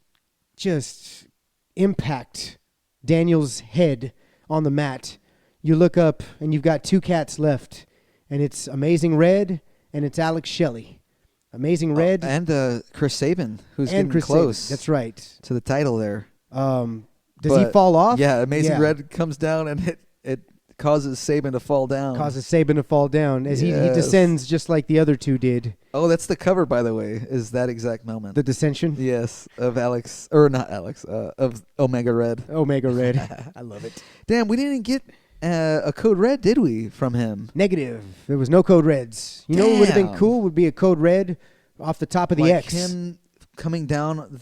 just impact Daniel's head on the mat, you look up and you've got two cats left, and it's Amazing Red and it's Alex Shelley. Amazing Red and Chris Sabin, who's and getting Chris close. Sabin. That's right. To the title there. Does he But, fall off? Yeah, Amazing Yeah. Red comes down and it causes Sabin to fall down. Causes Sabin to fall down as he Yes. descends just like the other two did. Oh, that's the cover, by the way, is that exact moment. The descension? Yes, of Alex, or not Alex, of Omega Red. Omega Red. I love it. Damn, we didn't get a Code Red, did we, from him? Negative. There was no Code Reds. You know what would have been Damn. cool would be a Code Red off the top of the Like X. him coming down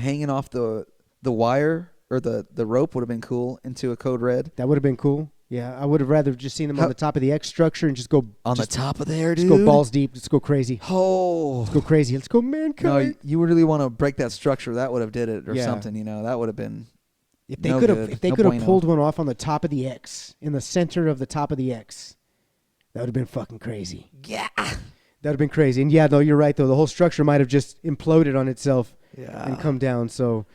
hanging off the wire or the rope would have been cool into a Code Red. That would have been cool. Yeah, I would have rather just seen him on How- the top of the X structure and just go On just, the top of there, dude. just go balls deep. Let's go crazy. Oh. Let's go crazy. Let's go No, mankind. you really want to break that structure. That would have did it or Yeah. something, That would have been If they no could have, good. if they No could have bueno. pulled one off on the top of the X, in the center of the top of the X, that would have been fucking crazy. Yeah. That would have been crazy. And yeah, though you're right. Though the whole structure might have just imploded on itself and come down. So,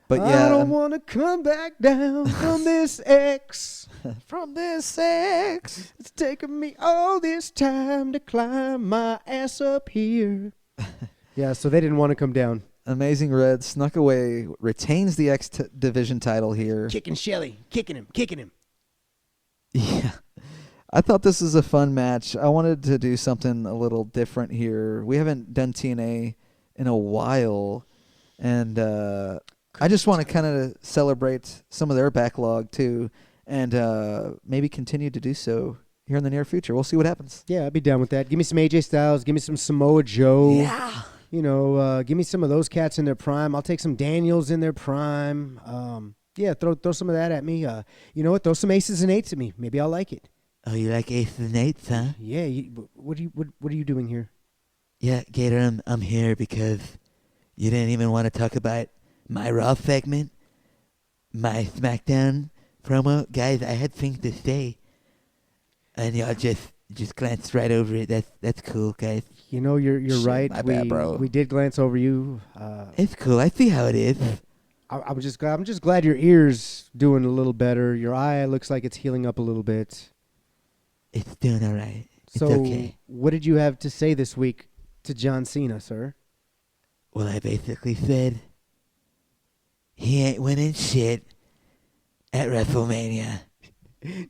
But yeah, I don't want to come back down from this X. from this X. It's taken me all this time to climb my ass up here. Yeah, so they didn't want to come down. Amazing Red snuck away, retains the X Division title here. Kicking Shelley, kicking him. Yeah. I thought this was a fun match. I wanted to do something a little different here. We haven't done TNA in a while, and I just want to kind of celebrate some of their backlog too, and maybe continue to do so here in the near future. We'll see what happens. Yeah, I'd be down with that. Give me some AJ Styles. Give me some Samoa Joe. Yeah. Give me some of those cats in their prime. I'll take some Daniels in their prime. Yeah, throw some of that at me. You know what? Throw some aces and eights at me. Maybe I'll like it. Oh, you like aces and eights, huh? Yeah. What are you doing here? Yeah, Gator, I'm here because you didn't even want to talk about my Raw segment, my SmackDown promo. Guys, I had things to say, and y'all just just glanced right over it. That's cool, guys. You know, you're Shit, right. my bad, bro. We did glance over you. It's cool. I see how it is. I'm just glad your ear's doing a little better. Your eye looks like it's healing up a little bit. It's doing all right. It's So, okay. what did you have to say this week to John Cena, sir? Well, I basically said he ain't winning shit at WrestleMania.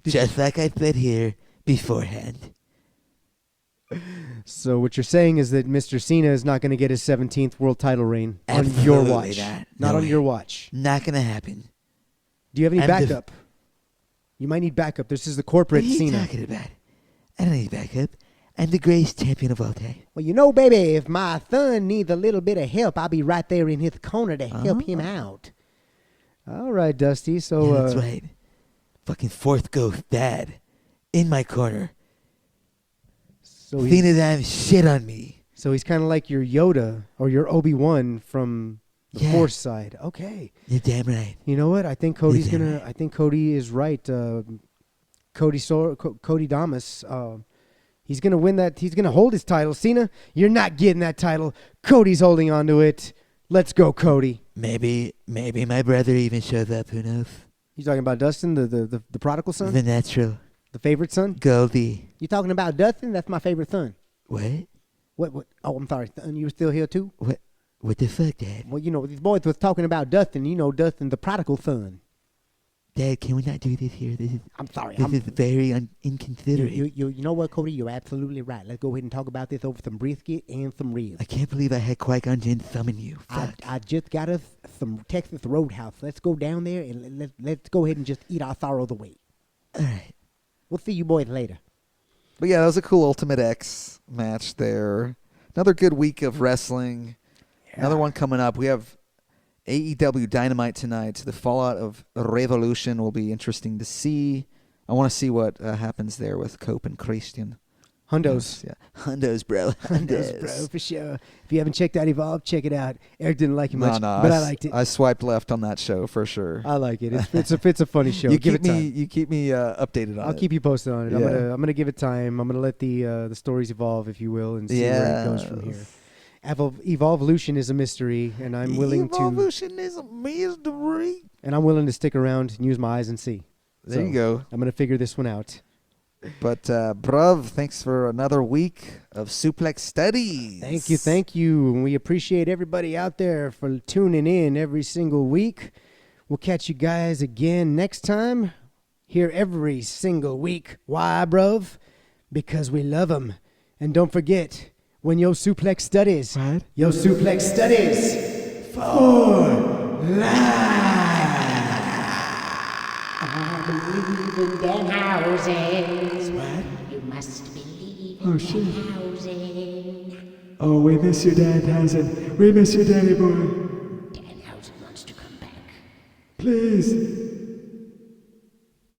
Just like I said here beforehand. So what you're saying is that Mr. Cena is not going to get his 17th world title reign on your Absolutely watch. not. Not No on way. your watch. Not gonna happen. Do you have any I'm the- backup? You might need backup. This is the What corporate are you Cena. talking about? I don't need backup. I'm the greatest champion of all time. Well, you know, baby, if my son needs a little bit of help, I'll be right there in his corner to help him out. All right, Dusty. So Yeah, that's right. Fucking fourth ghost dad in my corner. so Cena's having shit on me. he's kind of like your Yoda or your Obi-Wan from the Yeah. Force side. Okay. You're damn right. You know what? I think Cody's damn gonna. right. I think Cody is right. Cody Damas. He's gonna win that. He's gonna hold his title. Cena, you're not getting that title. Cody's holding on to it. Let's go, Cody. Maybe my brother even shows up. Who knows? You talking about Dustin, the prodigal son, The natural the favorite son? Goldie. You talking about Dustin? That's my favorite son. What? What? Oh, I'm sorry. And you were still here, too? What the fuck, Dad? Well, you know, these boys was talking about Dustin. You know, Dustin, the prodigal son. Dad, can we not do this here? This is I'm sorry. this is very inconsiderate. You know what, Cody? You're absolutely right. Let's go ahead and talk about this over some brisket and some ribs. I can't believe I had Qui-Gon Jinn summon you. Fuck. I just got us some Texas Roadhouse. Let's go down there and let's go ahead and just eat our sorrows away. All right. We'll see you boys later. But yeah, that was a cool Ultimate X match there. Another good week of wrestling. Another one coming up. We have AEW Dynamite tonight. The fallout of Revolution will be interesting to see. I want to see what happens there with Cope and Christian. Hundos. Yeah. Hundos, bro. Hundos, bro, for sure. If you haven't checked out Evolve, check it out. Eric didn't like it No, much, no, but I liked it. I swiped left on that show for sure. I like it. It's a funny show. You Give keep it time. you keep me updated on I'll it. keep you posted on it. Yeah. I'm gonna give it time. I'm gonna let the stories evolve, if you will, and see where it goes from here. Evolution is a mystery, and I'm willing to Evolution is a mystery. stick around and use my eyes and see. There So, you go. I'm gonna figure this one out. But bruv, thanks for another week of Suplex Studies. Thank you. And we appreciate everybody out there for tuning in every single week. We'll catch you guys again next time. Here every single week. Why, bruv? Because we love them. And don't forget, when your Suplex Studies, your Suplex Studies for life. Believe in them houses. What? You must believe in them housing. Oh, we miss you, Danhausen. We miss you, Danny boy. Danhausen wants to come back. Please,